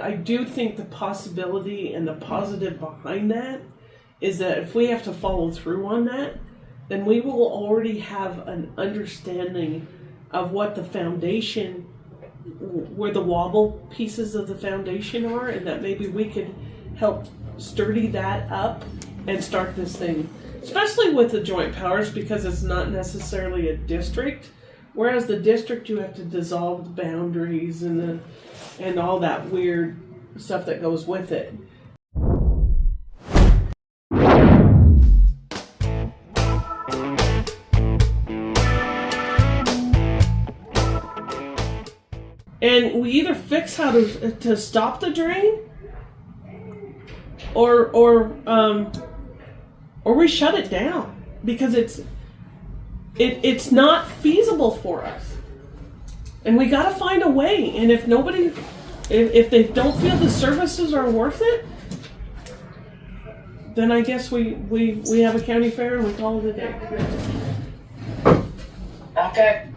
I do think the possibility and the positive behind that is that if we have to follow through on that, then we will already have an understanding of what the foundation, where the wobble pieces of the foundation are, and that maybe we could help sturdy that up and start this thing, especially with the joint powers, because it's not necessarily a district, whereas the district you have to dissolve the boundaries and all that weird stuff that goes with it. And we either fix how to stop the drain, or we shut it down, because it's not feasible for us, and we got to find a way. And if they don't feel the services are worth it, then I guess we have a county fair and we call it a day. Okay.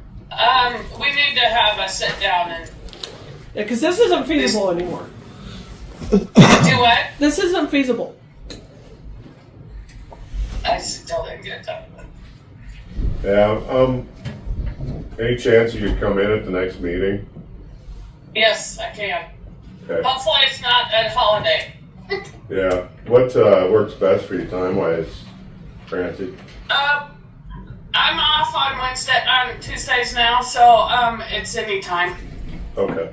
We need to have a sit down and... Yeah, because this isn't feasible anymore. Do what? This isn't feasible. I still didn't get that. Yeah, any chance you could come in at the next meeting? Yes, I can. Okay. Hopefully it's not a holiday. Yeah, what works best for you time-wise, Francie? I'm off on Tuesdays now, so it's any time. Okay.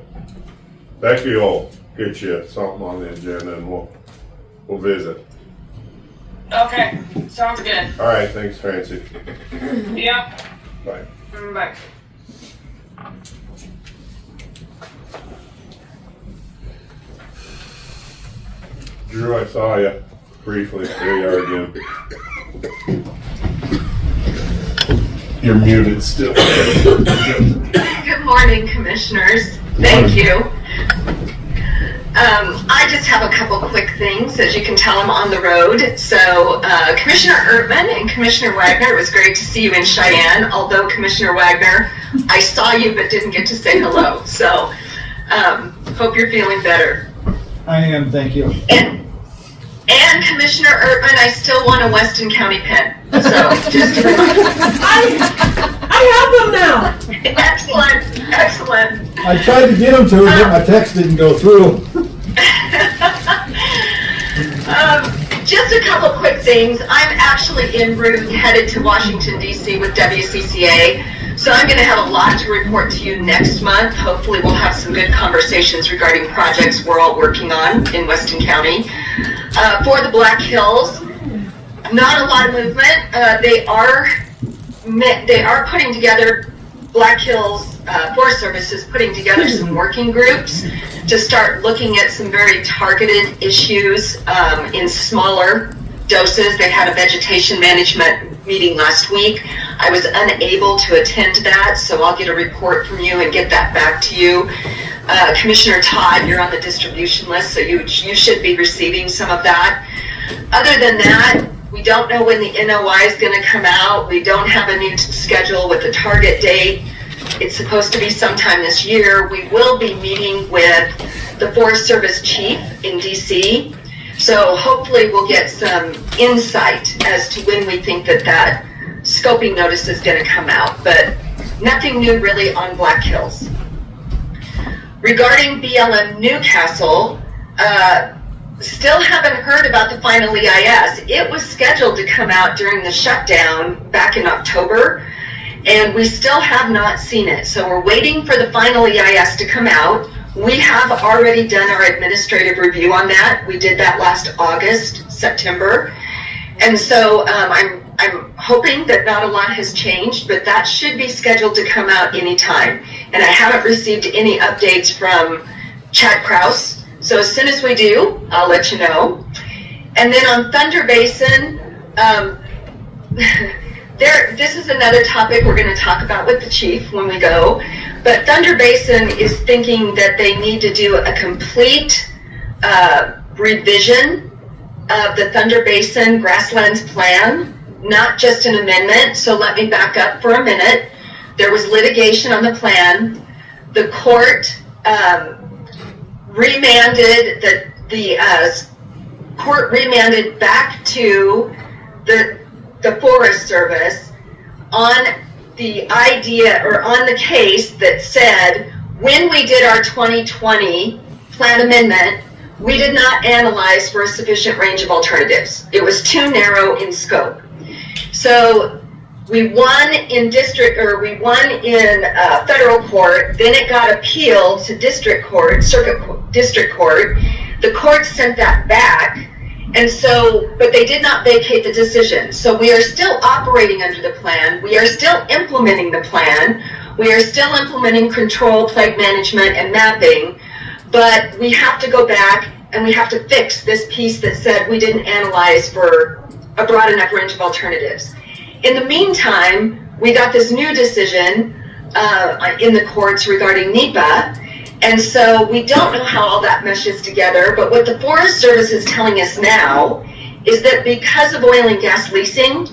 Becky will get you something on the agenda and we'll visit. Okay, sounds good. All right, thanks, Francie. Yep. Bye. Bye. Drew, I saw you briefly. There you are again. You're muted still. Good morning, Commissioners. Thank you. I just have a couple quick things. As you can tell, I'm on the road. So Commissioner Ertman and Commissioner Wagner, it was great to see you in Cheyenne. Although Commissioner Wagner, I saw you but didn't get to say hello. So hope you're feeling better. I am, thank you. And Commissioner Ertman, I still want a Weston County pen. So just a reminder. I have them now. Excellent, excellent. I tried to get them to her, but my text didn't go through. Just a couple quick things. I'm actually en route headed to Washington, D.C. with WCCA, so I'm going to have a lot to report to you next month. Hopefully we'll have some good conversations regarding projects we're all working on in Weston County. For the Black Hills, not a lot of movement. They are putting together, Black Hills Forest Service is putting together some working groups to start looking at some very targeted issues in smaller doses. They had a vegetation management meeting last week. I was unable to attend that, so I'll get a report from you and get that back to you. Commissioner Todd, you're on the distribution list, so you should be receiving some of that. Other than that, we don't know when the NOI is going to come out. We don't have a new schedule with a target date. It's supposed to be sometime this year. We will be meeting with the Forest Service chief in DC. So hopefully we'll get some insight as to when we think that scoping notice is going to come out. But nothing new really on Black Hills. Regarding BLM Newcastle, still haven't heard about the final EIS. It was scheduled to come out during the shutdown back in October, and we still have not seen it. So we're waiting for the final EIS to come out. We have already done our administrative review on that. We did that last August, September. And so I'm hoping that not a lot has changed, but that should be scheduled to come out anytime. And I haven't received any updates from Chad Krause. So as soon as we do, I'll let you know. And then on Thunder Basin, this is another topic we're going to talk about with the chief when we go. But Thunder Basin is thinking that they need to do a complete revision of the Thunder Basin Grasslands Plan, not just an amendment. So let me back up for a minute. There was litigation on the plan. The court remanded, the court remanded back to the Forest Service on the idea, or on the case that said, when we did our 2020 plan amendment, we did not analyze for a sufficient range of alternatives. It was too narrow in scope. So we won in federal court, then it got appealed to district court, district court. The court sent that back, and so, but they did not vacate the decision. So we are still operating under the plan. We are still implementing the plan. We are still implementing control, plague management, and mapping, but we have to go back and we have to fix this piece that said we didn't analyze for a broad enough range of alternatives. In the meantime, we got this new decision in the courts regarding NEPA, and so we don't know how all that meshes together, but what the Forest Service is telling us now is that because of oil and gas leasing,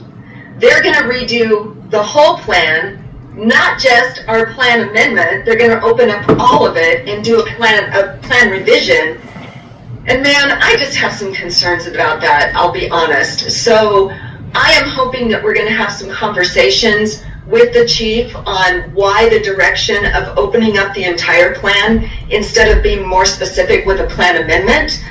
they're going to redo the whole plan, not just our plan amendment. They're going to open up all of it and do a plan revision. And man, I just have some concerns about that, I'll be honest. So I am hoping that we're going to have some conversations with the chief on why the direction of opening up the entire plan instead of being more specific with a plan amendment.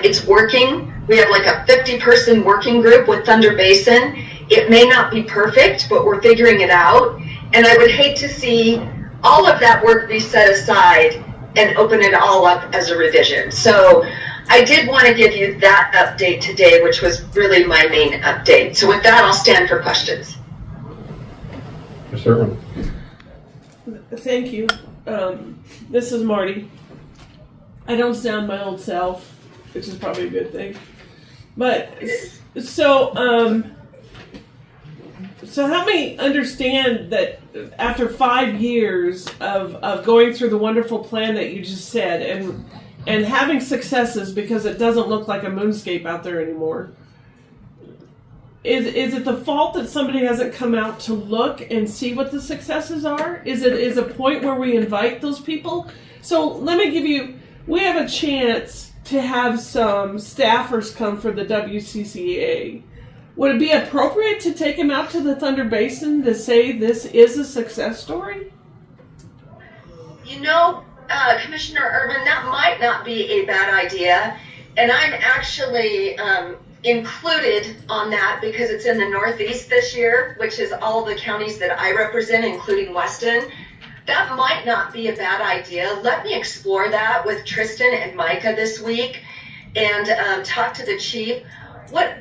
It's working. We have like a 50-person working group with Thunder Basin. It may not be perfect, but we're figuring it out. And I would hate to see all of that work be set aside and open it all up as a revision. So I did want to give you that update today, which was really my main update. So with that, I'll stand for questions. Ms. Irwin. Thank you. This is Marty. I don't sound my old self, which is probably a good thing. But so help me understand that after 5 years of going through the wonderful plan that you just said and having successes, because it doesn't look like a moonscape out there anymore, is it the fault that somebody hasn't come out to look and see what the successes are? Is a point where we invite those people? So let me give you, we have a chance to have some staffers come for the WCCA. Would it be appropriate to take them out to the Thunder Basin to say this is a success story? You know, Commissioner Urban, that might not be a bad idea. And I'm actually included on that because it's in the Northeast this year, which is all the counties that I represent, including Weston. That might not be a bad idea. Let me explore that with Tristan and Micah this week and talk to the chief. What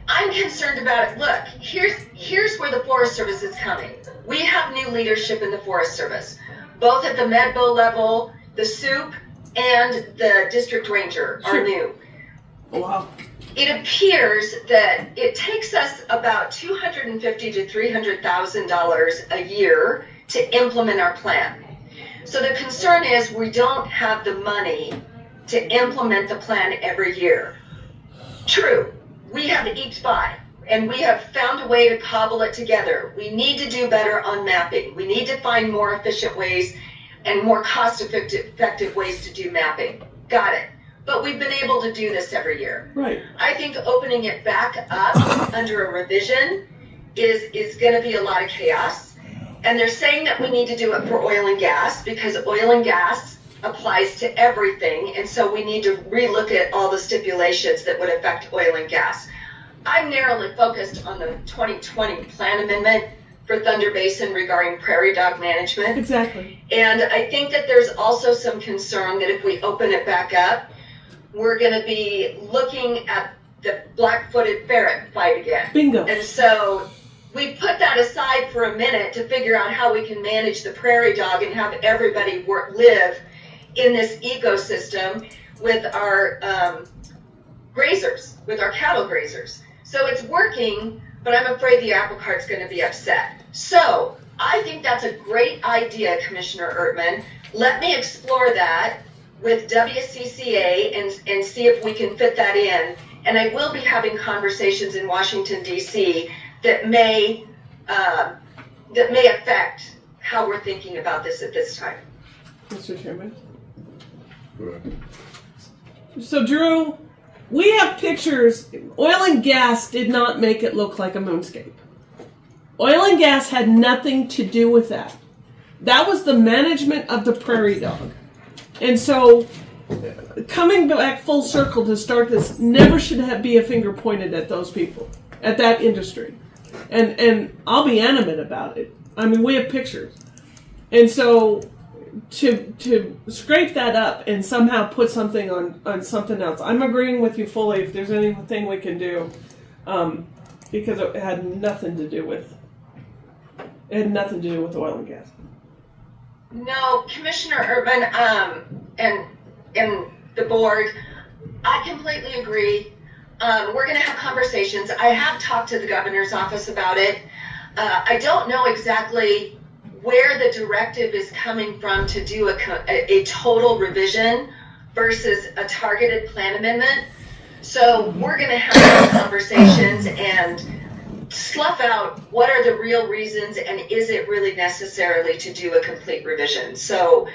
I'm concerned about it, look, here's where the Forest Service is coming. We have new leadership in the Forest Service, both at the Medbo level, the SOUP, and the District Ranger are new. Wow. It appears that it takes us about $250,000 to $300,000 a year to implement our plan. So the concern is we don't have the money to implement the plan every year. True, we have each buy, and we have found a way to cobble it together. We need to do better on mapping. We need to find more efficient ways and more cost-effective ways to do mapping. Got it. But we've been able to do this every year. Right. I think opening it back up under a revision is going to be a lot of chaos. And they're saying that we need to do it for oil and gas because oil and gas applies to everything. And so we need to relook at all the stipulations that would affect oil and gas. I'm narrowly focused on the 2020 plan amendment for Thunder Basin regarding prairie dog management. Exactly. And I think that there's also some concern that if we open it back up, we're going to be looking at the black-footed ferret fight again. Bingo. And so we put that aside for a minute to figure out how we can manage the prairie dog and have everybody live in this ecosystem with our grazers, with our cattle grazers. So it's working, but I'm afraid the apple cart's going to be upset. So I think that's a great idea, Commissioner Ertman. Let me explore that with WCCA and see if we can fit that in. And I will be having conversations in Washington, D.C. that may affect how we're thinking about this at this time. Mr. Chairman. Go ahead. So, Drew, we have pictures. Oil and gas did not make it look like a moonscape. Oil and gas had nothing to do with that. That was the management of the prairie dog. And so, coming back full circle to start this, never should be a finger pointed at those people, at that industry. And I'll be animate about it. I mean, we have pictures. And so, to scrape that up and somehow put something on something else, I'm agreeing with you fully if there's anything we can do, because it had nothing to do with oil and gas. No, Commissioner Urban, and the board, I completely agree. We're going to have conversations. I have talked to the governor's office about it. I don't know exactly where the directive is coming from to do a total revision versus a targeted plan amendment. So we're going to have those conversations and slough out what are the real reasons and is it really necessarily to do a complete revision. So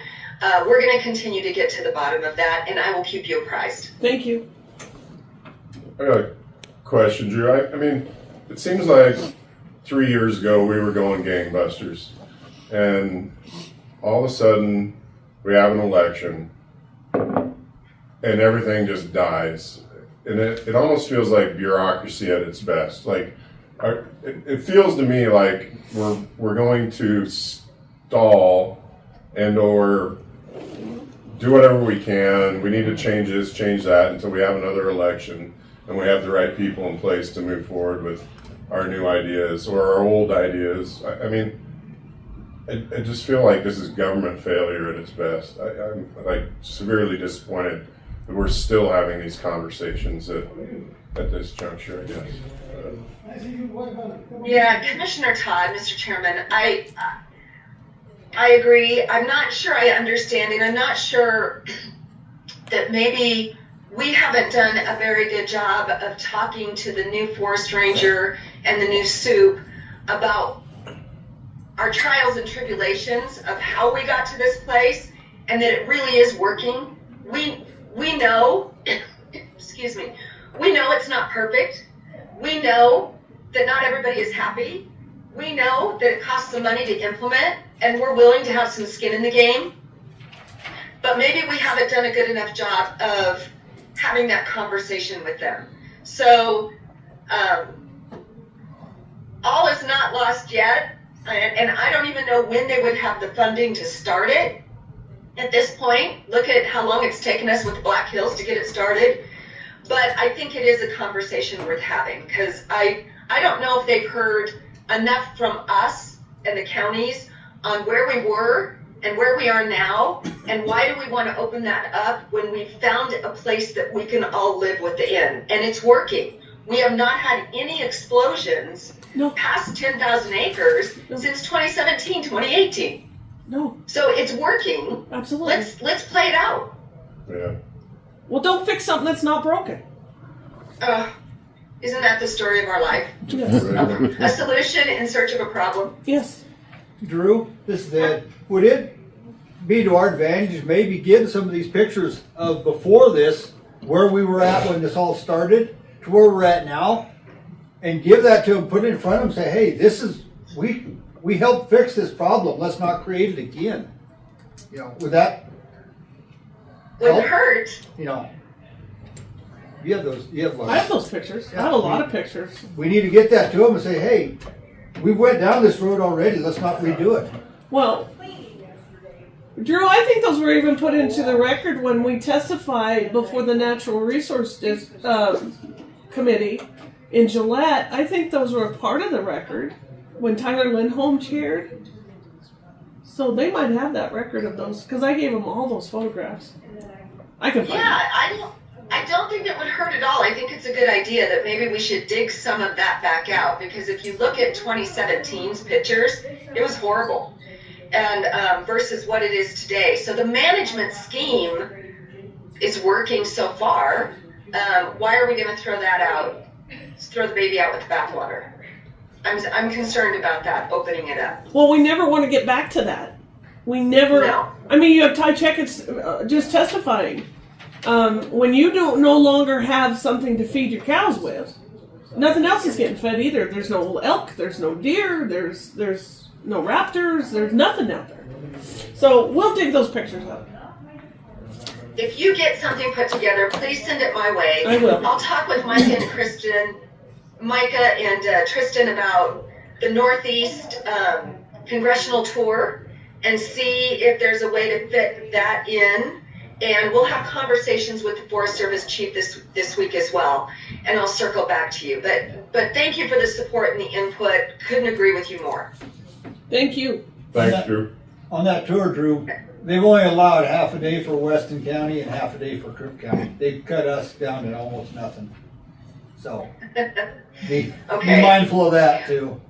we're going to continue to get to the bottom of that, and I will keep you apprised. Thank you. I got a question, Drew. I mean, it seems like 3 years ago we were going gangbusters, and all of a sudden we have an election and everything just dies. And it almost feels like bureaucracy at its best. Like, it feels to me like we're going to stall and or do whatever we can. We need to change this, change that until we have another election and we have the right people in place to move forward with our new ideas or our old ideas. I mean, I just feel like this is government failure at its best. I'm like severely disappointed that we're still having these conversations at this juncture, I guess. Yeah, Commissioner Todd, Mr. Chairman, I agree. I'm not sure I understand, and I'm not sure that maybe we haven't done a very good job of talking to the new forest ranger and the new soup about our trials and tribulations of how we got to this place and that it really is working. We know, excuse me, we know it's not perfect. We know that not everybody is happy. We know that it costs some money to implement, and we're willing to have some skin in the game. But maybe we haven't done a good enough job of having that conversation with them. So all is not lost yet, and I don't even know when they would have the funding to start it. At this point, look at how long it's taken us with Black Hills to get it started. But I think it is a conversation worth having, because I don't know if they've heard enough from us and the counties on where we were and where we are now, and why do we want to open that up when we found a place that we can all live within, and it's working. We have not had any explosions past 10,000 acres since 2017, 2018. No. So it's working. Absolutely. Let's play it out. Yeah. Well, don't fix something that's not broken. Isn't that the story of our life? Yes. A solution in search of a problem. Yes. Drew, this is Ed. Would it be to our advantage maybe get some of these pictures of before this, where we were at when this all started, to where we're at now, and give that to them, put it in front of them, say, hey, this is, we helped fix this problem. Let's not create it again. You know, would that Wouldn't help? hurt. You know, you have those. I have those pictures. I have a lot of pictures. We need to get that to them and say, hey, we went down this road already. Let's not redo it. Well, Drew, I think those were even put into the record when we testified before the Natural Resource Committee in Gillette. I think those were a part of the record when Tyler Lindholm chaired. So they might have that record of those, because I gave them all those photographs. I can find them. I don't think that would hurt at all. I think it's a good idea that maybe we should dig some of that back out, because if you look at 2017's pictures, it was horrible, and versus what it is today. So the management scheme is working so far. Why are we going to throw that out? Just throw the baby out with the bathwater. I'm concerned about that, opening it up. Well, we never want to get back to that. We never. No. I mean, you have Ty Checkett's just testifying. When you don't no longer have something to feed your cows with, nothing else is getting fed either. There's no elk. There's no deer. There's no raptors. There's nothing out there. So we'll dig those pictures up. If you get something put together, please send it my way. I will. I'll talk with Micah and Tristan about the Northeast congressional tour and see if there's a way to fit that in. And we'll have conversations with the Forest Service chief this week as well. And I'll circle back to you. But thank you for the support and the input. Couldn't agree with you more. Thank you. Thanks, Drew. On that tour, Drew, they've only allowed half a day for Weston County and half a day for Crook County. They cut us down to almost nothing. So be mindful of that too.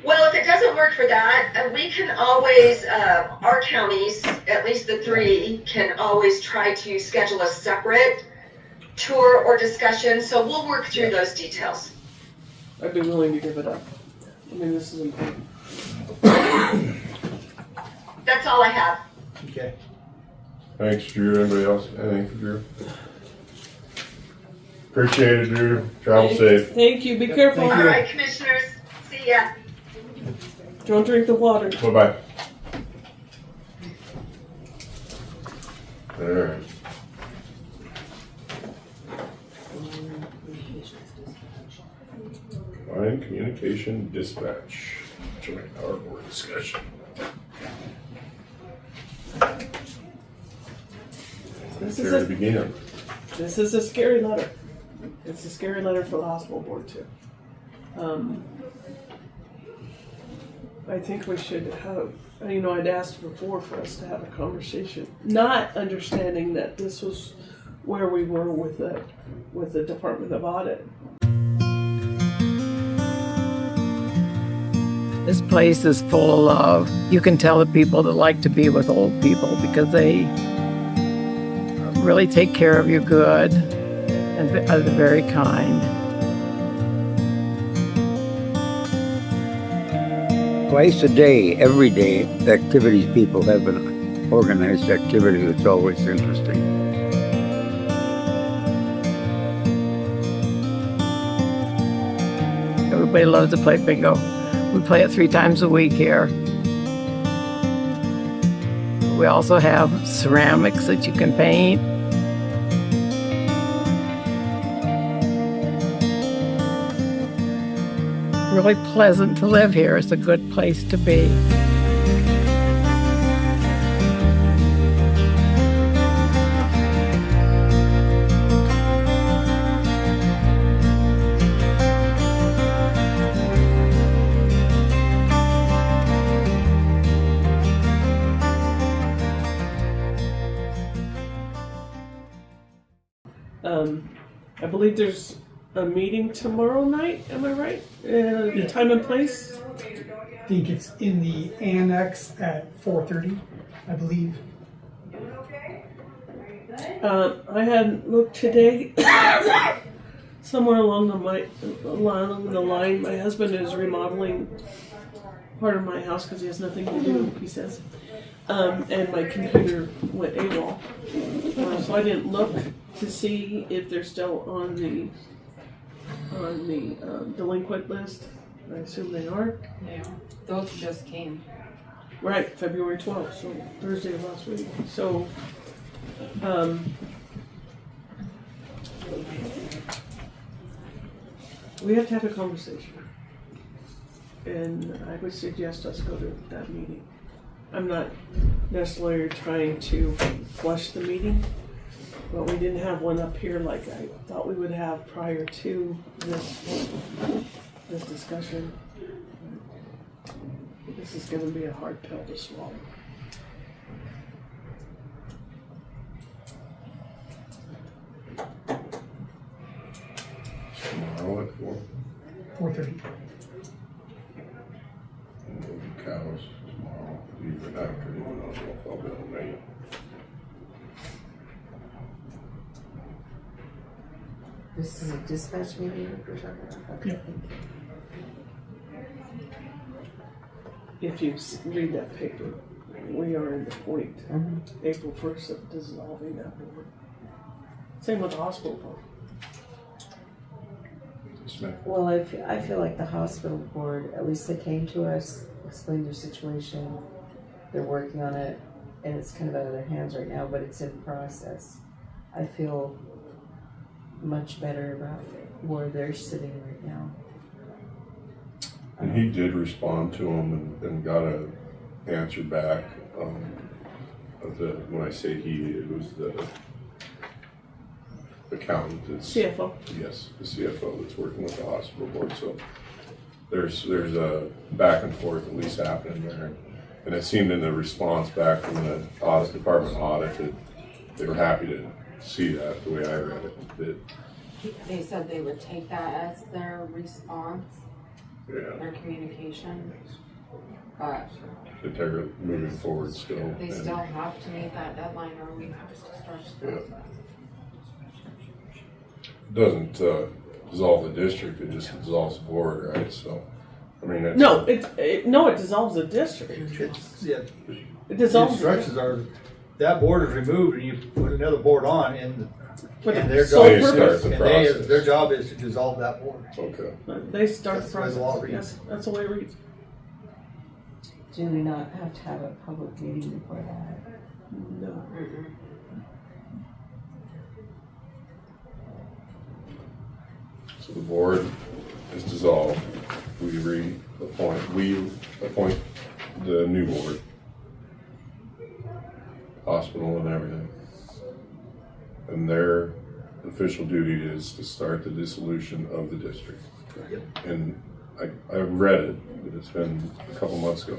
Well, if it doesn't work for that, we can always, our counties, at least the 3, can always try to schedule a separate tour or discussion. So we'll work through those details. I'd be willing to give it up. I mean, this is important. That's all I have. Okay. Thanks, Drew. Anybody else? Anything for Drew? Appreciate it, Drew. Travel safe. Thank you. Be careful. Thank All you. right, commissioners. See ya. Don't drink the water. Bye-bye. All right. Line communication dispatch. Joint power board discussion. This Here to is begin. This is a scary letter. It's a scary letter for the hospital board too. I think we should have, I'd asked before for us to have a conversation, not understanding that this was where we were with the Department of Audit. This place is full of love. You can tell the people that like to be with old people because they really take care of you good and are very kind. Twice a day, every day, the activities people have an organized activity that's always interesting. Everybody loves to play bingo. We play it 3 times a week here. We also have ceramics that you can paint. Really pleasant to live here. It's a good place to be. I believe there's a meeting tomorrow night, am I right? Yeah. Time and place? I think it's in the annex at 4:30, I believe. I had looked today, somewhere along the line, my husband is remodeling part of my house because he has nothing to do, he says. And my computer went AWOL. So I didn't look to see if they're still on the delinquent list. I assume they are. Yeah, those just came. Right, February 12th, so Thursday of last week. So, we have to have a conversation. And I would suggest us go to that meeting. I'm not necessarily trying to flush the meeting, but we didn't have one up here like I thought we would have prior to this discussion. This is going to be a hard pill to swallow. Tomorrow at 4. 4:30. Cows tomorrow, even afternoon, I don't know if I'll be able to make it. This is a dispatch meeting or something? Okay. Yeah. if you read that paper, we are in the point, Mhm. April 1st, of dissolving that board. Same with the hospital board. Yes, ma'am. Well, I feel like the hospital board, at least they came to us, explained their situation, they're working on it, and it's kind of out of their hands right now, but it's in process. I feel much better about where they're sitting right now. And he did respond to him and got a answer back. When I say he, it was the accountant that's CFO. Yes, the CFO that's working with the hospital board. So there's a back and forth at least happening there, and it seemed in the response back from the department audit that they were happy to see that the way I read it. That They said they would take that as their response, yeah, their communication, but that they're moving forward still. they and- still have to meet that deadline or we have to start the Yeah. process. Doesn't dissolve the district, it just dissolves the board, right? So, I mean, it's, No, it dissolves the district. It's, yeah, It the dissolves. instructions are, that board is removed and you put another board on and For the their sole job is, purpose. Start the and process. their job is to dissolve that board. okay. They start the That's the way the law process. reads. Yes, that's the way it reads. Do we not have to have a public meeting before that? No. Mm-mm. So the board is dissolved. We appoint the new board, hospital and everything. And their official duty is to start the dissolution of the district. And I read it, but it's been a couple months ago.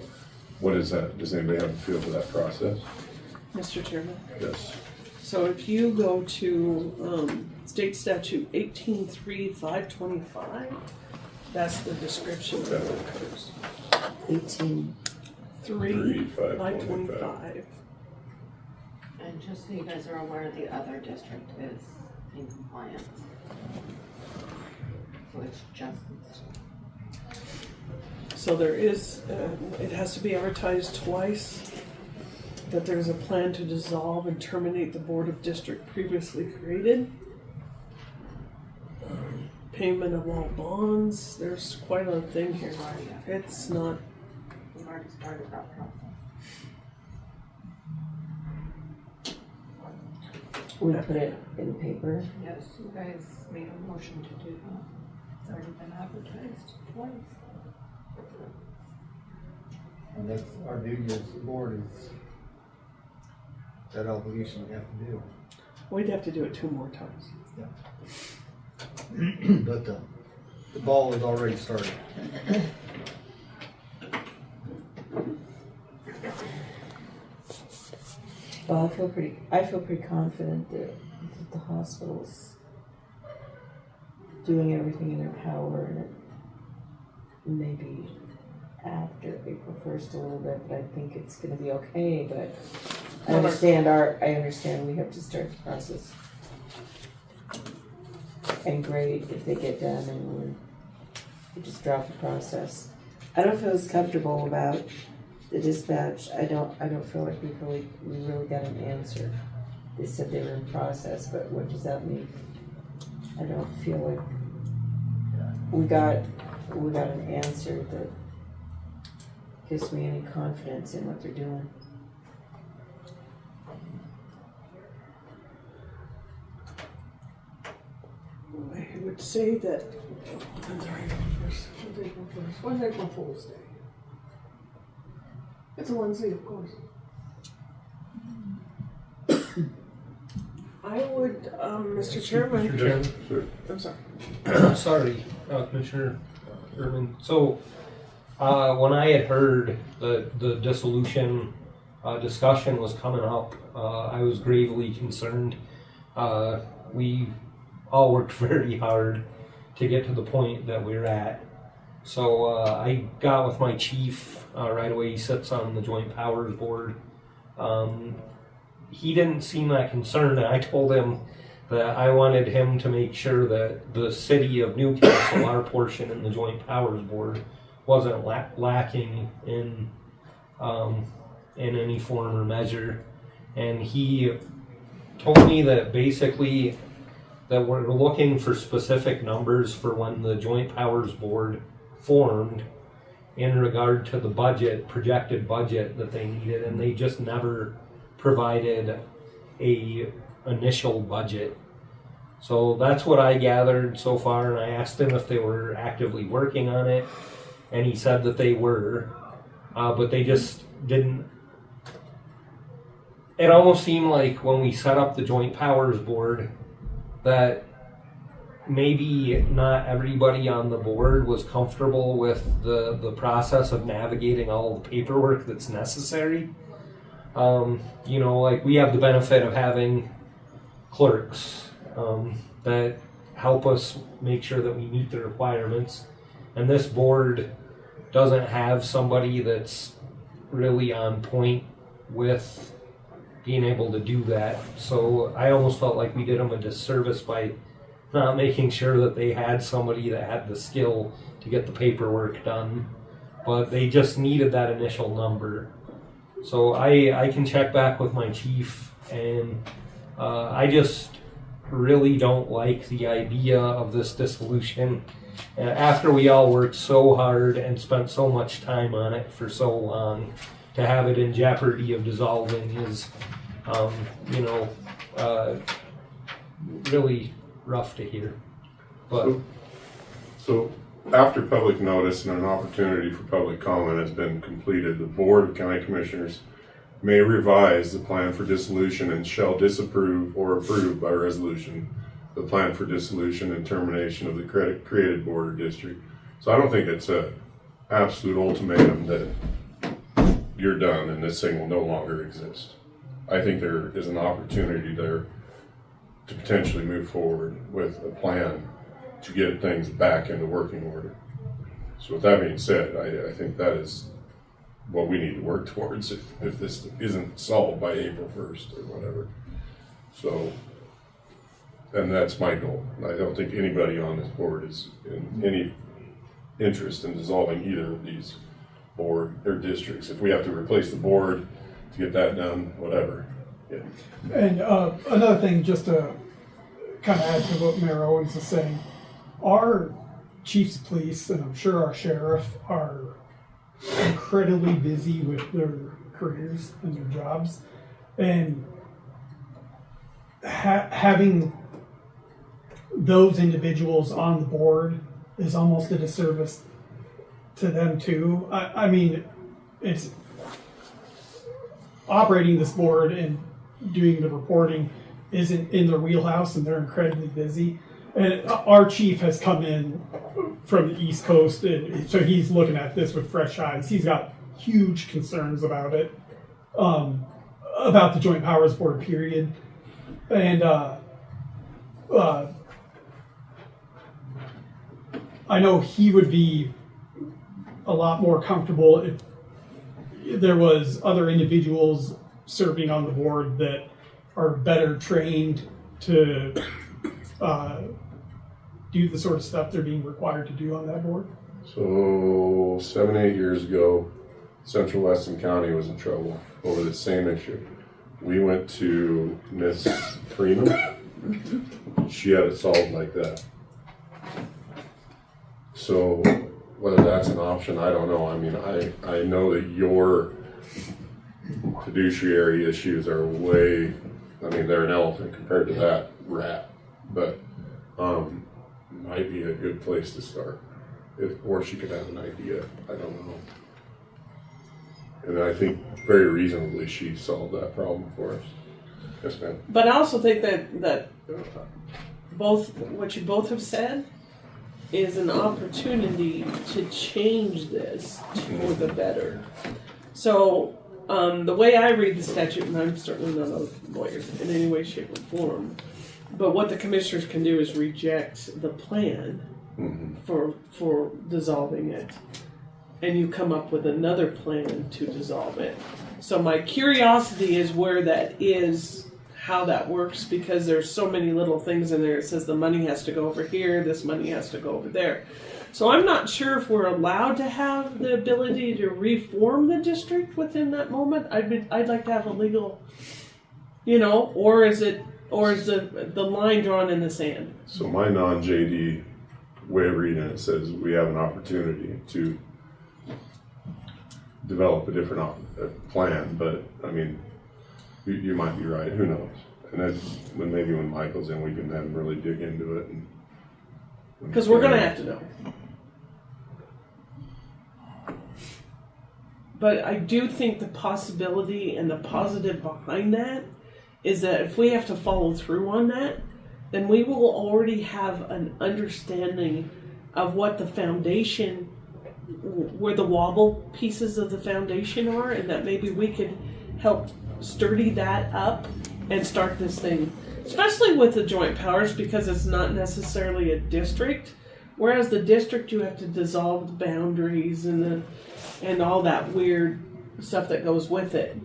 What is that? Does anybody have a feel for that process? Mr. Chairman. Yes. So if you go to state statute 18.3.525, that's the description of what occurs. 18. 3.525. And just so you guys are aware, the other district is in compliance. So it's just, So there is, it has to be advertised twice, that there's a plan to dissolve and terminate the board of district previously created. Payment of all bonds, there's quite a thing here. It's not, we've already started that process. We put it in the paper. Yes, you guys made a motion to do that. It's already been advertised twice. And that's our duty as the board is that obligation we have to do. we'd have to do it 2 more times. But the ball has already started. Well, I feel pretty confident that the hospital's doing everything in their power, and it maybe after April 1st a little bit, but I think it's gonna be okay, but I understand we have to start the process. And great if they get done and we just drop the process. I don't feel as comfortable about the dispatch. I don't feel like we really got an answer. They said they were in process, but what does that mean? I don't feel like we got an answer that gives me any confidence in what they're doing. I would say that, I'm sorry, when's April Fool's Day? It's a Wednesday, of course. I would, Mr. Chairman. Mr. Chairman. Sure. I'm sorry. Sorry, Commissioner Urban. So, when I had heard the dissolution discussion was coming up, I was gravely concerned. We all worked very hard to get to the point that we're at. So I got with my chief right away. He sits on the Joint Powers Board. He didn't seem that concerned, and I told him that I wanted him to make sure that the city of Newcastle, our portion in the Joint Powers Board, wasn't lacking in any form or measure. And he told me that basically that we're looking for specific numbers for when the Joint Powers Board formed in regard to the budget, projected budget that they needed, and they just never provided a initial budget. So that's what I gathered so far, and I asked him if they were actively working on it, and he said that they were, but they just didn't. It almost seemed like when we set up the Joint Powers Board that maybe not everybody on the board was comfortable with the process of navigating all the paperwork that's necessary. You know, like we have the benefit of having clerks that help us make sure that we meet the requirements. And this board doesn't have somebody that's really on point with being able to do that. So I almost felt like we did them a disservice by not making sure that they had somebody that had the skill to get the paperwork done. But they just needed that initial number. So I can check back with my chief, and I just really don't like the idea of this dissolution. After we all worked so hard and spent so much time on it for so long, to have it in jeopardy of dissolving is, you know, really rough to hear. But so after public notice and an opportunity for public comment has been completed, the Board of County Commissioners may revise the plan for dissolution and shall disapprove or approve by resolution the plan for dissolution and termination of the created board or district. So I don't think it's a absolute ultimatum that you're done and this thing will no longer exist. I think there is an opportunity there to potentially move forward with a plan to get things back into working order. So with that being said, I think that is what we need to work towards if this isn't solved by April 1st or whatever. So, and that's my goal. I don't think anybody on this board is in any interest in dissolving either of these board or districts. If we have to replace the board to get that done, whatever. Yeah. And another thing, just to kind of add to what Mayor Owens is saying, our chiefs of police, and I'm sure our sheriff, are incredibly busy with their careers and their jobs. And having those individuals on the board is almost a disservice to them too. I mean, it's operating this board and doing the reporting isn't in their wheelhouse, and they're incredibly busy. And our chief has come in from the East Coast, and so he's looking at this with fresh eyes. He's got huge concerns about it, about the Joint Powers Board, period. And I know he would be a lot more comfortable if there was other individuals serving on the board that are better trained to do the sort of stuff they're being required to do on that board. So 7-8 years ago, Central Weston County was in trouble over the same issue. We went to Miss Freeman. She had it solved like that. So whether that's an option, I don't know. I mean, I know that your fiduciary issues are way, I mean, they're an elephant compared to that rat, but might be a good place to start. Or she could have an idea, I don't know. And I think very reasonably she solved that problem for us. Yes, ma'am. But I also think that both what you both have said is an opportunity to change this for the better. So the way I read the statute, and I'm certainly not a lawyer in any way, shape, or form, but what the commissioners can do is reject the plan for dissolving it, and you come up with another plan to dissolve it. So my curiosity is where that is, how that works, because there's so many little things in there. It says the money has to go over here, this money has to go over there. So I'm not sure if we're allowed to have the ability to reform the district within that moment. I'd like to have a legal, or is the line drawn in the sand? So my non-JD way of reading it says we have an opportunity to develop a different plan, but I mean, you might be right. Who knows? And then when Michael's in, we can then really dig into it. Because we're gonna have to know. But I do think the possibility and the positive behind that is that if we have to follow through on that, then we will already have an understanding of what the foundation, where the wobble pieces of the foundation are, and that maybe we could help sturdy that up and start this thing, especially with the joint powers, because it's not necessarily a district, whereas the district you have to dissolve the boundaries and all that weird stuff that goes with it.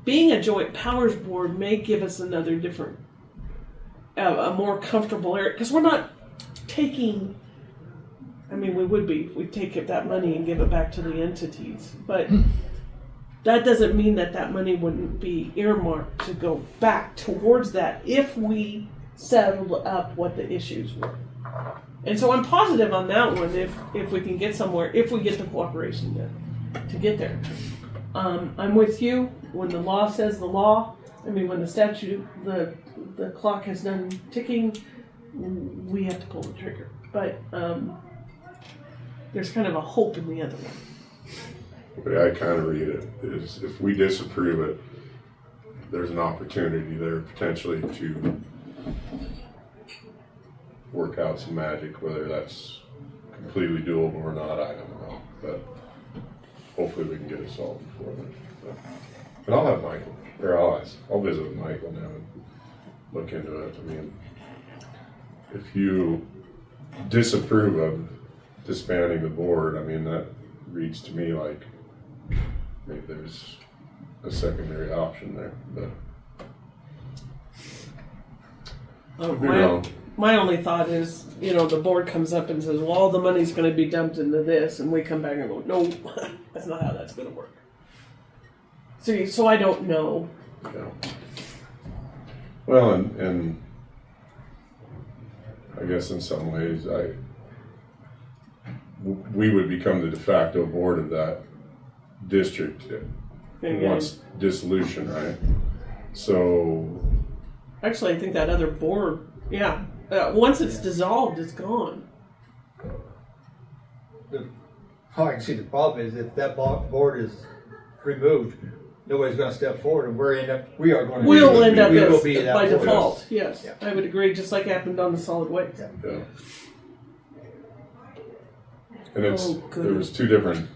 Being a joint powers board may give us another different, a more comfortable area, because we're not taking, I mean, we would be, we'd take that money and give it back to the entities, but that doesn't mean that money wouldn't be earmarked to go back towards that if we settled up what the issues were. And so I'm positive on that one if we can get somewhere, if we get the cooperation to get there. I'm with you when the law says the law. I mean, when the statute, the clock has done ticking, we have to pull the trigger. But there's kind of a hope in the other one. The way I kind of read it is if we disapprove it, there's an opportunity there potentially to work out some magic, whether that's completely doable or not, I don't know. But hopefully we can get it solved before then. And I'll have Michael, or I'll visit with Michael now and look into it. I mean, if you disapprove of disbanding the board, I mean, that reads to me like maybe there's a secondary option there, but my only thought is, the board comes up and says, well, all the money's going to be dumped into this, and we come back and go, no, that's not how that's going to work. So I don't know. Yeah. Well, and I guess in some ways we would become the de facto board of that district once dissolution, right? So actually, I think that other board, once it's dissolved, it's gone. I can see the problem is if that board is removed, nobody's going to step forward, and we'll end up as, by board. default. Yes, yeah. I would agree. Just like happened on the solid waste. Yeah. And there was two different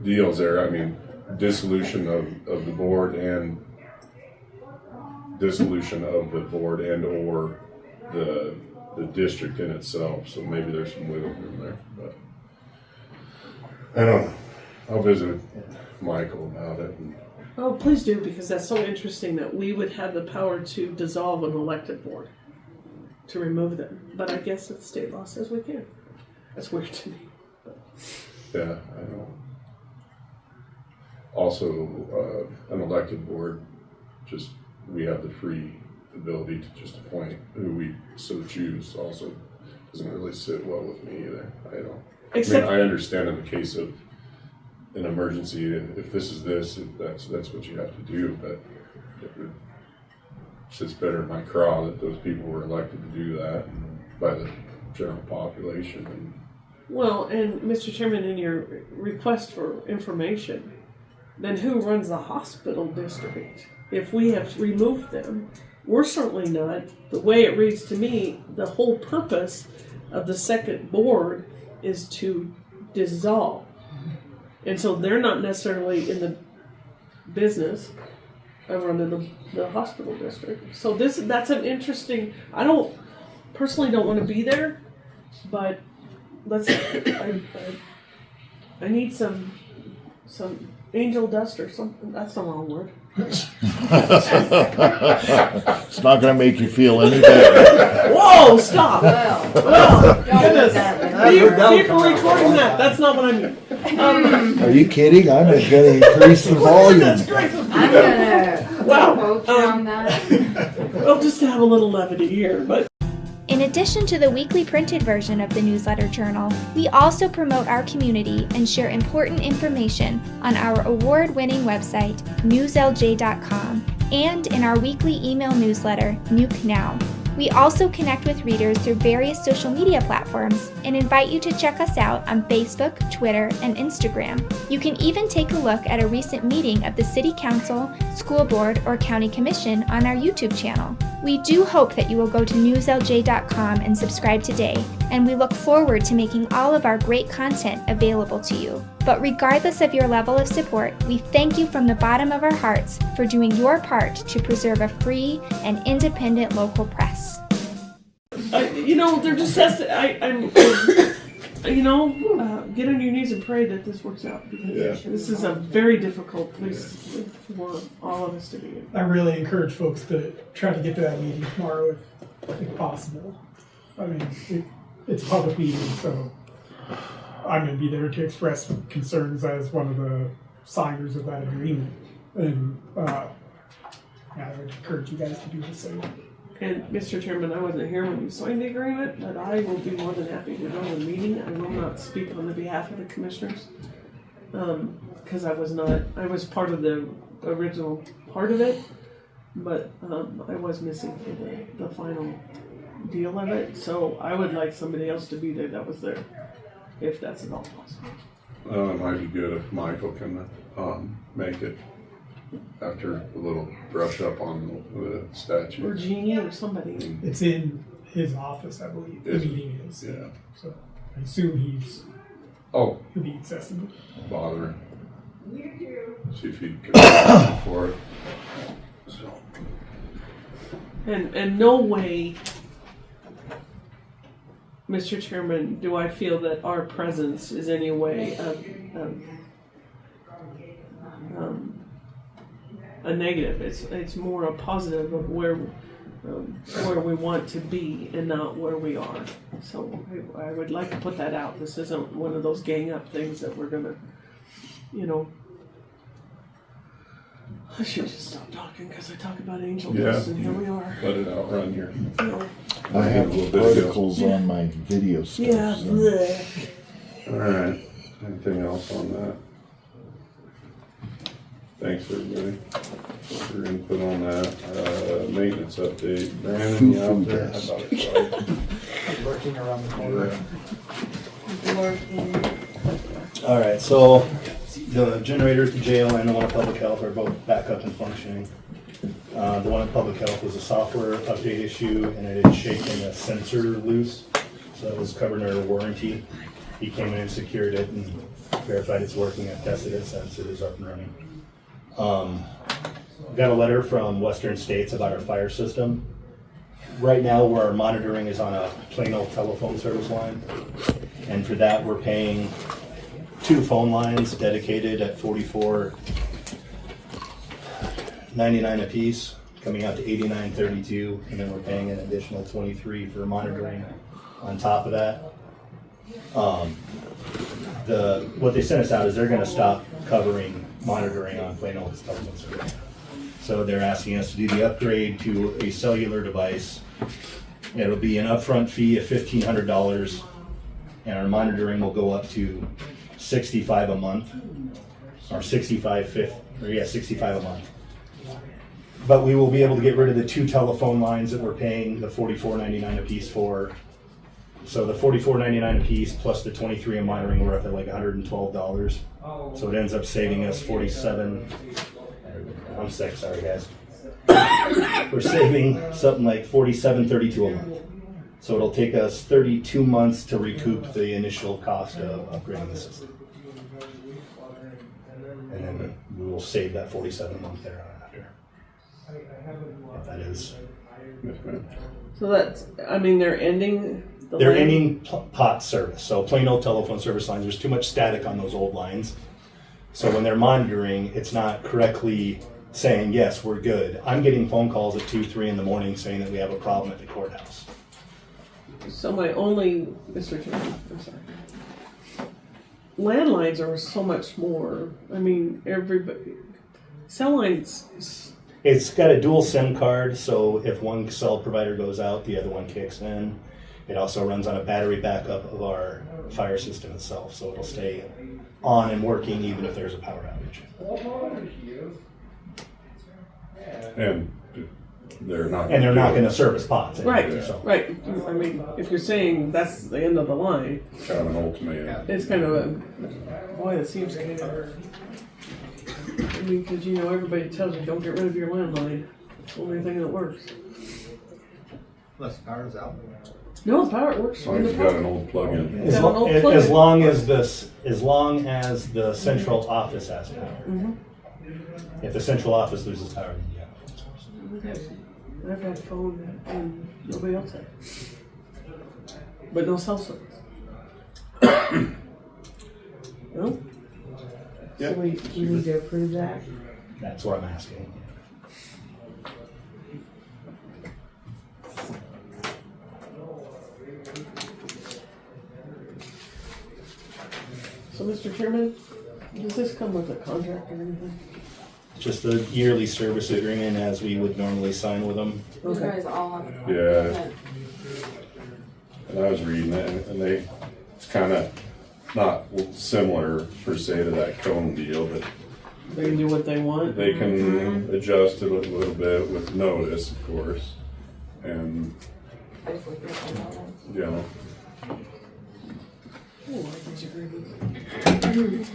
deals there. I mean, dissolution of the board and dissolution of the board and or the district in itself. So maybe there's some wiggle room there. But I don't know. I'll visit Michael about it. Oh, please do, because that's so interesting that we would have the power to dissolve an elected board, to remove them. But I guess the state law says we can. That's weird to me. Yeah, I know. Also, an elected board, just we have the free ability to just appoint who we so choose. Also, doesn't really sit well with me either. I don't. I understand in the case of an emergency, if this is this, that's what you have to do. But it sits better in my craw that those people were elected to do that by the general population. Well, and Mr. Chairman, in your request for information, then who runs the hospital district? If we have removed them, we're certainly not. The way it reads to me, the whole purpose of the second board is to dissolve. And so they're not necessarily in the business of running the hospital district. So that's an interesting, I personally don't want to be there, but I need some angel dust or something. That's the wrong word. It's not going to make you feel any better. Whoa, stop. Well, goodness. That Keep would come out. recording that. That's not what I mean. Are you kidding? I'm going to increase the volume. That's great. I'm gonna Wow. vote on that. Well, just to have a little levity here, but In addition to the weekly printed version of the newsletter journal, we also promote our community and share important information on our award-winning website, newslj.com, and in our weekly email newsletter, Nuke Now. We also connect with readers through various social media platforms and invite you to check us out on Facebook, Twitter, and Instagram. You can even take a look at a recent meeting of the City Council, School Board, or County Commission on our YouTube channel. We do hope that you will go to newslj.com and subscribe today, and we look forward to making all of our great content available to you. But regardless of your level of support, we thank you from the bottom of our hearts for doing your part to preserve a free and independent local press. there just has to. Get on your knees and pray that this works out, because this is a very difficult place for all of us to be in. I really encourage folks to try to get to that meeting tomorrow if possible. I mean, it's a public meeting, so I'm going to be there to express concerns as one of the signers of that agreement. And I would encourage you guys to do the same. And Mr. Chairman, I wasn't here when you signed the agreement, but I will be more than happy to go to the meeting. I will not speak on the behalf of the commissioners, because I was part of the original part of it, but I was missing for the final deal of it. So I would like somebody else to be there that was there, if that's at all possible. It might be good if Michael can make it after a little brush up on the statue. Or Jeannie or somebody. It's in his office, I believe. The meeting is. Yeah. So I assume he'll be accessible. Bother him. See if he can for it. So. And no way, Mr. Chairman, do I feel that our presence is any way a negative. It's more a positive of where we want to be and not where we are. So I would like to put that out. This isn't one of those gang up things that we're gonna, I should just stop talking because I talk about angel dust and here we are. Let it outrun here. I have articles on my video stuff. Yeah. So. All right. Anything else on that? Thanks, everybody, for your input on that. Maintenance update. Brandon, you out there? How about it? Working around the corner. All right, so the generator at the jail and the one at public health are both back up and functioning. The one at public health was a software update issue, and it had shaken a sensor loose, so it was covered under warranty. He came in and secured it and verified it's working. I've tested it since it is up and running. Got a letter from Western States about our fire system. Right now, where our monitoring is on a plain old telephone service line, and for that we're paying 2 phone lines dedicated at $44.99 a piece, coming out to $89.32, and then we're paying an additional $23 for monitoring on top of that. What they sent us out is they're going to stop covering monitoring on plain old telephone service. So they're asking us to do the upgrade to a cellular device. It'll be an upfront fee of $1,500, and our monitoring will go up to $65 a month, or $65 a month. But we will be able to get rid of the 2 telephone lines that we're paying the $44.99 a piece for. So the $44.99 a piece plus the $23 in monitoring, we're up at like $112. So it ends up saving us $47. I'm sick, sorry guys. We're saving something like $47.32 a month. So it'll take us 32 months to recoup the initial cost of upgrading the system. And then we will save that $47 a month thereafter. If that is. So that's, they're ending the They're line? ending POT service, so plain old telephone service lines. There's too much static on those old lines. So when they're monitoring, it's not correctly saying, yes, we're good. I'm getting phone calls at 2, 3 in the morning saying that we have a problem at the courthouse. So my only, Mr. Chairman, I'm sorry. Landlines are so much more. I mean, everybody, cell lines. It's got a dual SIM card, so if one cell provider goes out, the other one kicks in. It also runs on a battery backup of our fire system itself, so it'll stay on and working even if there's a power outage. And they're not going to service pods. Right, So. right. I mean, if you're saying that's the end of the line, kind of an ultimatum. it's kind of a, boy, that seems kind of, I mean, because everybody tells you don't get rid of your landline. It's the only thing that works. Unless the power's out. No, the power works. As long as you've got an old plug-in. As long as the central office has power. Mm-hmm. If the central office loses power, then yeah. I've had phone and nobody else had. But no cell service. No? So we need to approve that? That's what I'm asking. So, Mr. Chairman, does this come with a contract or anything? Just a yearly service agreement as we would normally sign with them. You guys all have. Yeah. And I was reading it, and it's kind of not similar per se to that cone deal, but They can do what they want. they can adjust it a little bit with notice, of course. And, I like these agreements.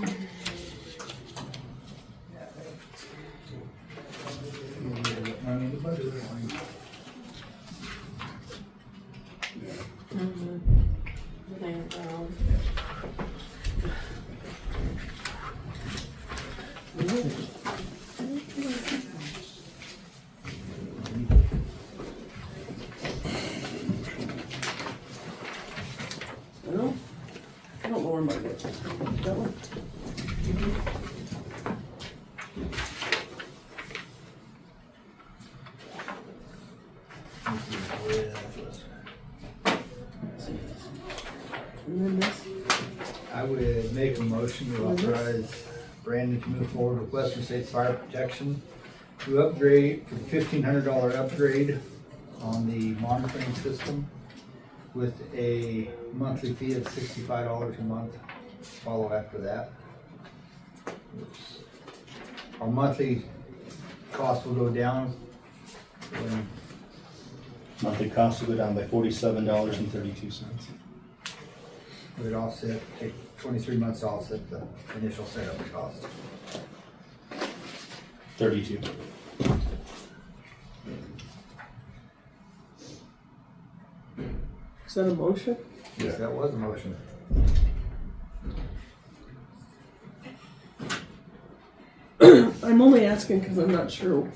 Well, I don't know where my book is. That one? And then this? I would make a motion to authorize Brandon to move forward with Western States Fire Protection to upgrade for the $1,500 upgrade on the monitoring system with a monthly fee of $65 a month. Follow after that. Our monthly cost will go down when Monthly costs will go down by $47.32. it would offset, take 23 months to offset the initial setup cost. 32. Is that a motion? Yes, that was a motion. I'm only asking because I'm not sure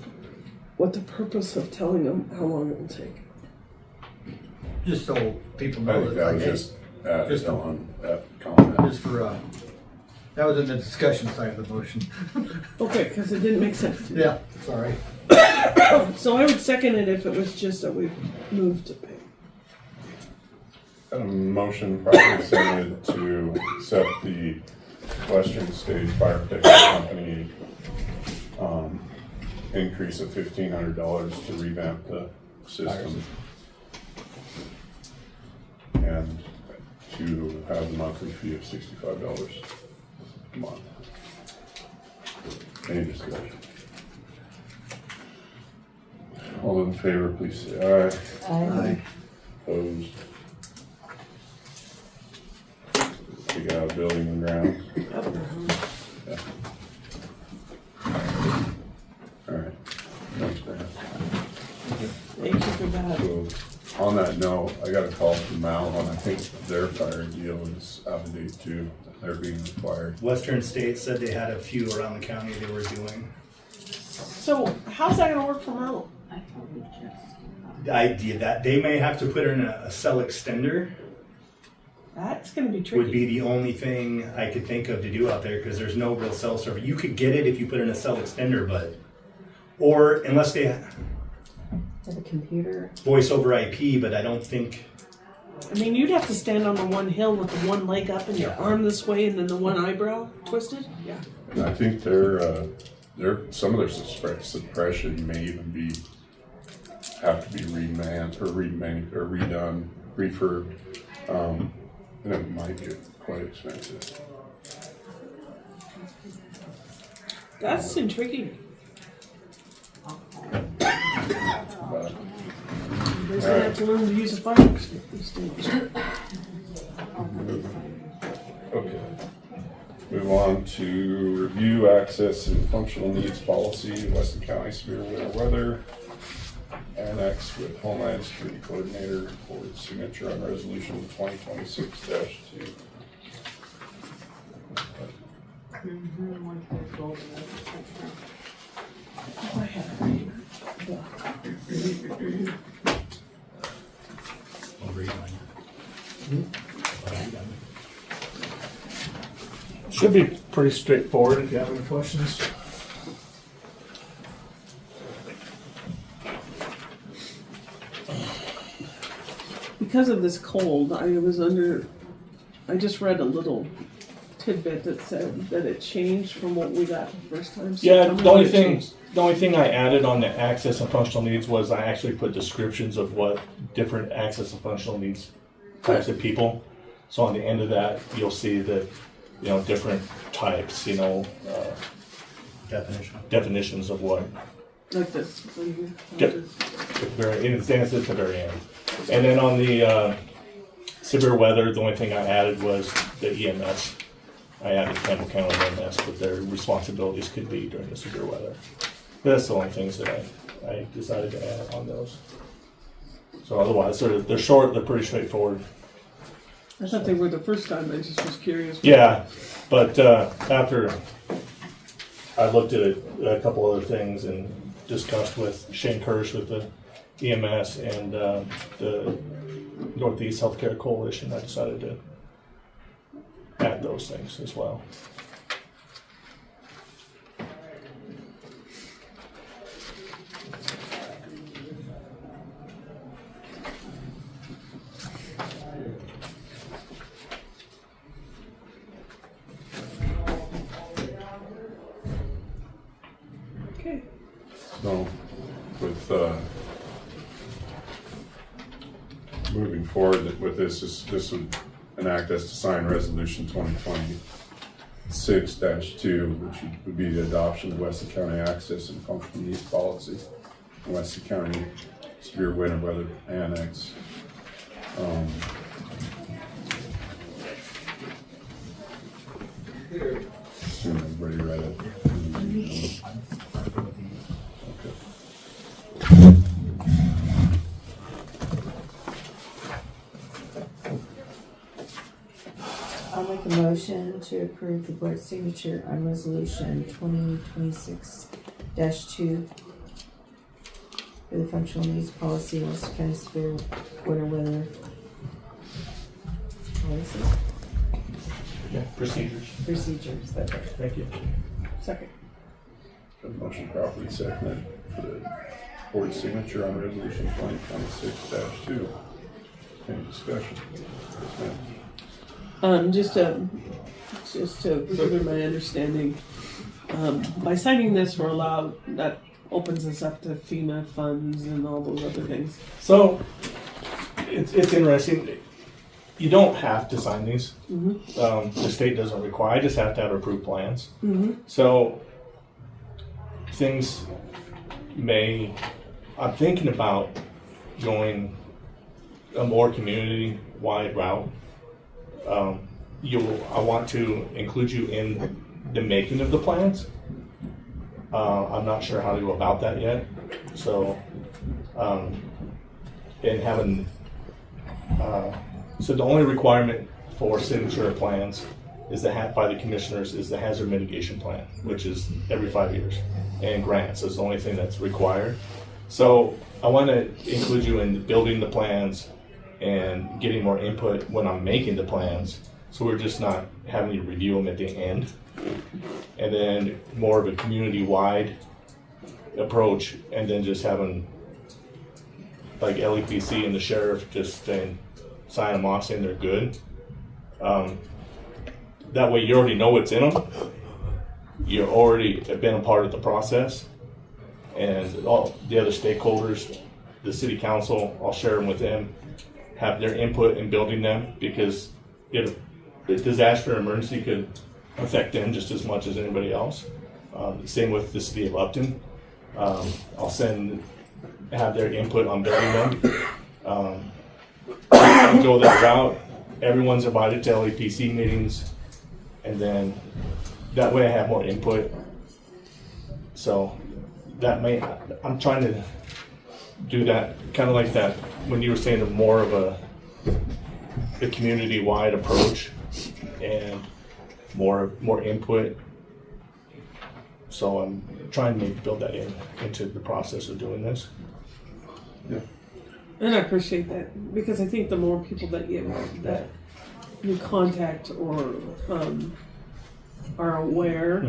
what the purpose of telling them how long it will take. Just so people I know think that. that was like, just hey, added just on that comment. Just for, that was in the discussion side of the motion. Okay, because it didn't make sense. Yeah, sorry. So I would second it if it was just that we moved to pay. Got a motion properly seconded to accept the Western States Fire Protection Company increase of $1,500 to revamp the system and to have the monthly fee of $65 a month. Any discussion? All in favor, please say aye. Aye. Opposed? Take out building and grounds. Yeah. All right. Thanks, Brad. Thank you for that. So, on that note, I got a call from Mal, and I think their fire deal is out of date too. They're being required. Western States said they had a few around the county they were doing. So how's that gonna work for Manor? The idea that they may have to put in a cell extender That's gonna be tricky. would be the only thing I could think of to do out there because there's no real cell service. You could get it if you put in a cell extender, or unless they Have a computer. voice over IP, but I don't think I mean, you'd have to stand on the one hill with the one leg up and your arm this way and then the one eyebrow twisted. Yeah. And I think they're some of their suppression may even have to be redone, refurbed, and it might get quite expensive. That's intriguing. But, They're gonna have to learn to use a fire extinguisher. okay. Move on to review access and functional needs policy, Weston County severe winter weather. Annex with Homeland Security Coordinator for signature on resolution 2026-2. Should be pretty straightforward if you have any questions. Because of this cold, I just read a little tidbit that said that it changed from what we got the first time. So Yeah, tell me the what it changed. only thing I added on the access and functional needs was I actually put descriptions of what different access and functional needs types of people. So on the end of that, you'll see that, different types, definitions of what. Like this. Right here. Yep. It's at the very end. And then on the severe weather, the only thing I added was the EMS. I added Campbell County EMS, what their responsibilities could be during the severe weather. That's the only things that I decided to add on those. So otherwise, they're short, they're pretty straightforward. I thought they were the first time. I just was curious. Yeah, but after I looked at a couple other things and discussed with Shane Kirsch with the EMS and the Northeast Healthcare Coalition, I decided to add those things as well. Okay. So, with moving forward with this would enact us to sign resolution 2026-2, which would be the adoption of Weston County access and functional needs policy, Weston County severe winter weather annex. Assume everybody read it. I'll make a motion to approve the board signature on resolution 2026-2 for the functional needs policy, Weston County severe winter weather. What is it? Yeah, procedures. Procedures, that's right. Thank you. Second. Got a motion properly seconded for the board signature on resolution 2026-2. Any discussion? Just to further my understanding, by signing this, we're allowed, that opens us up to FEMA funds and all those other things. So it's interesting. You don't have to sign these. Mm-hmm. The state doesn't require. I just have to have approved plans. Mm-hmm. So things I'm thinking about going a more community-wide route. I want to include you in the making of the plans. I'm not sure how to go about that yet. So, so the only requirement for signature of plans is by the commissioners is the hazard mitigation plan, which is every 5 years, and grants is the only thing that's required. So I want to include you in building the plans and getting more input when I'm making the plans, so we're just not having to review them at the end. And then more of a community-wide approach, and then just having like LEPC and the sheriff just saying, sign them off saying they're good. That way you already know what's in them. You already have been a part of the process. And all the other stakeholders, the city council, I'll share them with them, have their input in building them, because if a disaster or emergency could affect them just as much as anybody else. Same with the city of Upton. I'll have their input on building them. Go that route. Everyone's invited to LEPC meetings, and then that way I have more input. So I'm trying to do that, kind of like that when you were saying more of a community-wide approach and more input. So I'm trying to build that into the process of doing this. Yeah. And I appreciate that, because I think the more people that you contact or are aware,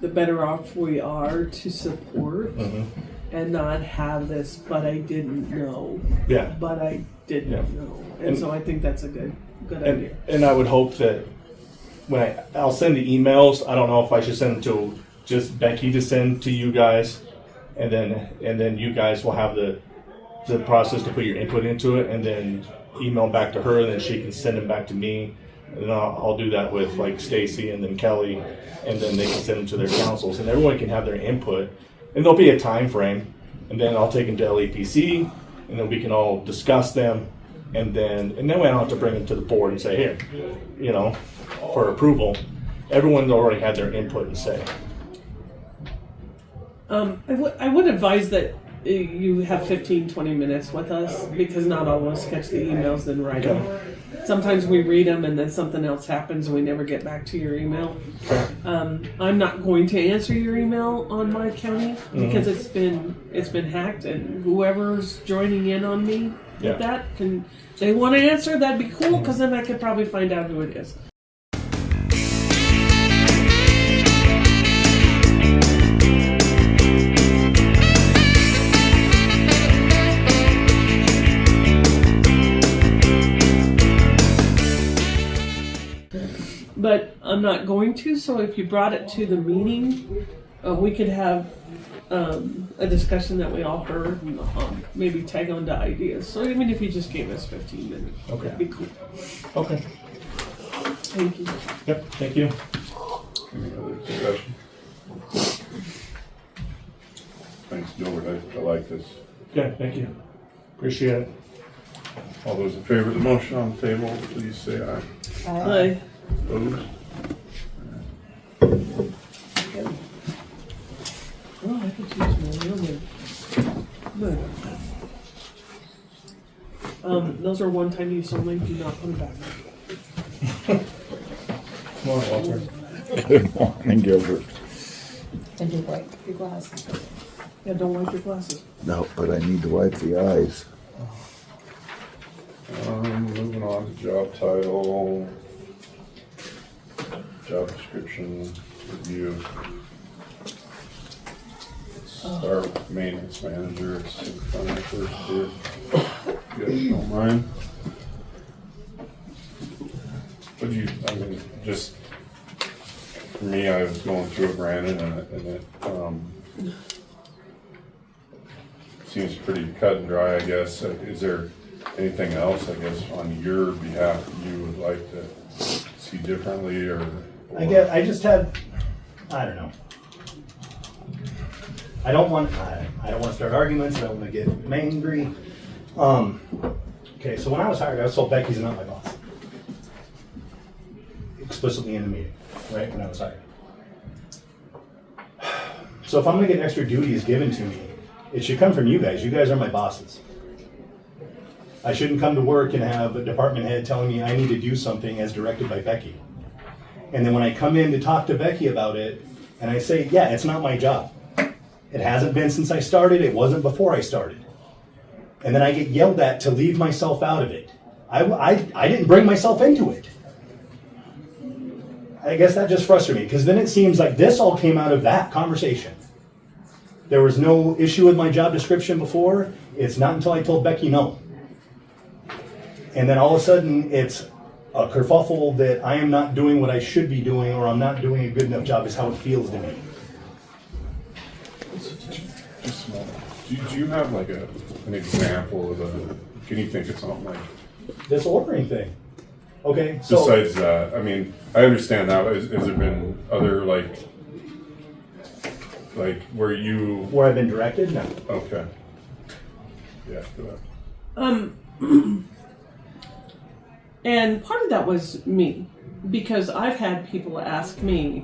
the better off we are to support and not have this, but I didn't know. Yeah. But I didn't know. And so I think that's a good idea. And I would hope that when I'll send the emails, I don't know if I should send them to just Becky to send to you guys, and then you guys will have the process to put your input into it, and then email them back to her, and then she can send them back to me, and then I'll do that with like Stacy and then Kelly, and then they can send them to their councils, and everyone can have their input, and there'll be a time frame, and then I'll take them to LEPC, and then we can all discuss them, and then we don't have to bring them to the board and say, here, for approval. Everyone's already had their input and say. I would advise that you have 15-20 minutes with us, because not all of us catch the emails and write them. Sometimes we read them and then something else happens and we never get back to your email. I'm not going to answer your email on my county because it's been hacked, and whoever's joining in on me with that, they want to answer, that'd be cool, because then I could probably find out who it is. But I'm not going to, so if you brought it to the meeting, we could have a discussion that we all heard, and maybe tag on to ideas. So even if you just gave us 15 minutes, that'd be cool. Okay. Thank you. Yep, thank you. Any other discussion? Thanks, Gilbert. I like this. Okay, thank you. Appreciate it. All those in favor of the motion on the table, please say aye. Aye. Opposed? Oh, I could use more. Good. Those are one-time use only. Do not put them back. Come on, Walter. Good morning, Gilbert. And you wipe your glasses. Yeah, don't wipe your glasses. No, but I need to wipe the eyes. Moving on to job title, job description, review. Start with maintenance manager. It's in front of the first here. If you guys don't mind. Just for me, I was going through it, Brandon, and it seems pretty cut and dry, I guess. Is there anything else, I guess, on your behalf that you would like to see differently, or? I don't know. I don't want to start arguments. I don't want to get angry. Okay, so when I was hired, I was told Becky's not my boss. Explicitly in the meeting, right, when I was hired. So if I'm going to get extra duties given to me, it should come from you guys. You guys are my bosses. I shouldn't come to work and have a department head telling me I need to do something as directed by Becky. And then when I come in to talk to Becky about it, and I say, yeah, it's not my job. It hasn't been since I started. It wasn't before I started. And then I get yelled at to leave myself out of it. I didn't bring myself into it. I guess that just frustrated me, because then it seems like this all came out of that conversation. There was no issue with my job description before. It's not until I told Becky no. And then all of a sudden, it's a kerfuffle that I am not doing what I should be doing, or I'm not doing a good enough job, is how it feels to me. Just small. Do you have like an example of can you think of something like this ordering thing? Okay, so besides that, I mean, I understand that. Has there been other like where I've been directed? No. Okay. Yeah. Go And part of that was me, because I've had people ask me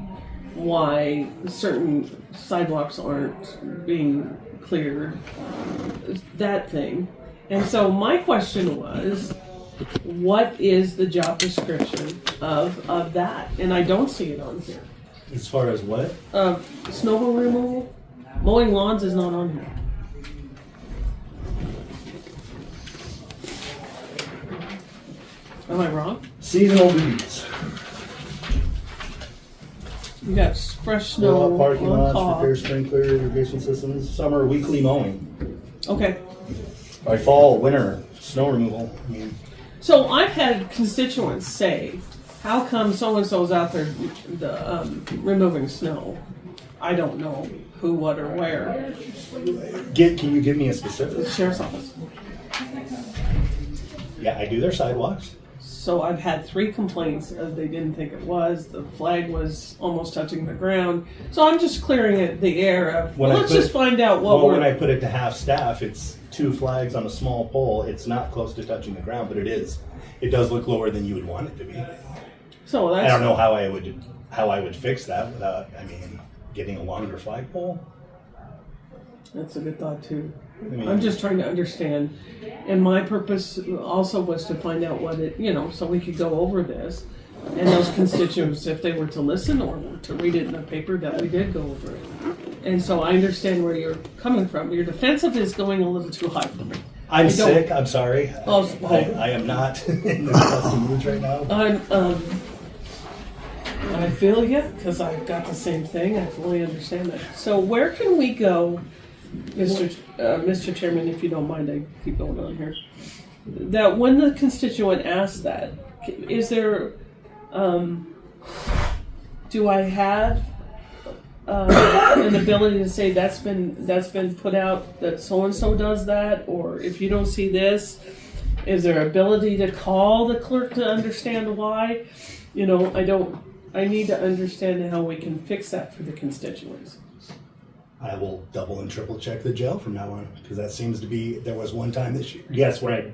why certain sidewalks aren't being cleared, that thing. And so my question was, what is the job description of that? And I don't see it on here. As far as what? Snow removal, mowing lawns is not on here. Am I wrong? Seasonal duties. You got fresh snow, Parking on lots, call. repair sprinkler, irrigation systems. Summer, weekly mowing. Okay. By fall, winter, snow removal. I mean, So I've had constituents say, how come so-and-so's out there removing snow? I don't know who, what, or where. can you give me a specific? Sheriff's office. Yeah, I do their sidewalks. So I've had 3 complaints. They didn't think it was. The flag was almost touching the ground. So I'm just clearing the air of, let's just find out what when I put it to half staff, it's 2 flags on a small pole. It's not close to touching the ground, but it is. It does look lower than you would want it to be. So that's, I don't know how I would fix that without, getting a longer flagpole. That's a good thought too. I mean, I'm just trying to understand. And my purpose also was to find out what it, so we could go over this. And those constituents, if they were to listen or to read it in the paper, that we did go over it. And so I understand where you're coming from. Your defensive is going a little too high for me. I'm sick. I'm sorry. Oh, I am not in this custom moods right now. I feel you, because I've got the same thing. I fully understand that. So where can we go, Mr. Chairman, if you don't mind, I keep going on here. That when the constituent asks that, is there, do I have an ability to say that's been put out, that so and so does that, or if you don't see this, is there ability to call the clerk to understand why? I need to understand how we can fix that for the constituents. I will double and triple check the jail from now on, because that seems to be, there was one time this year, yes, where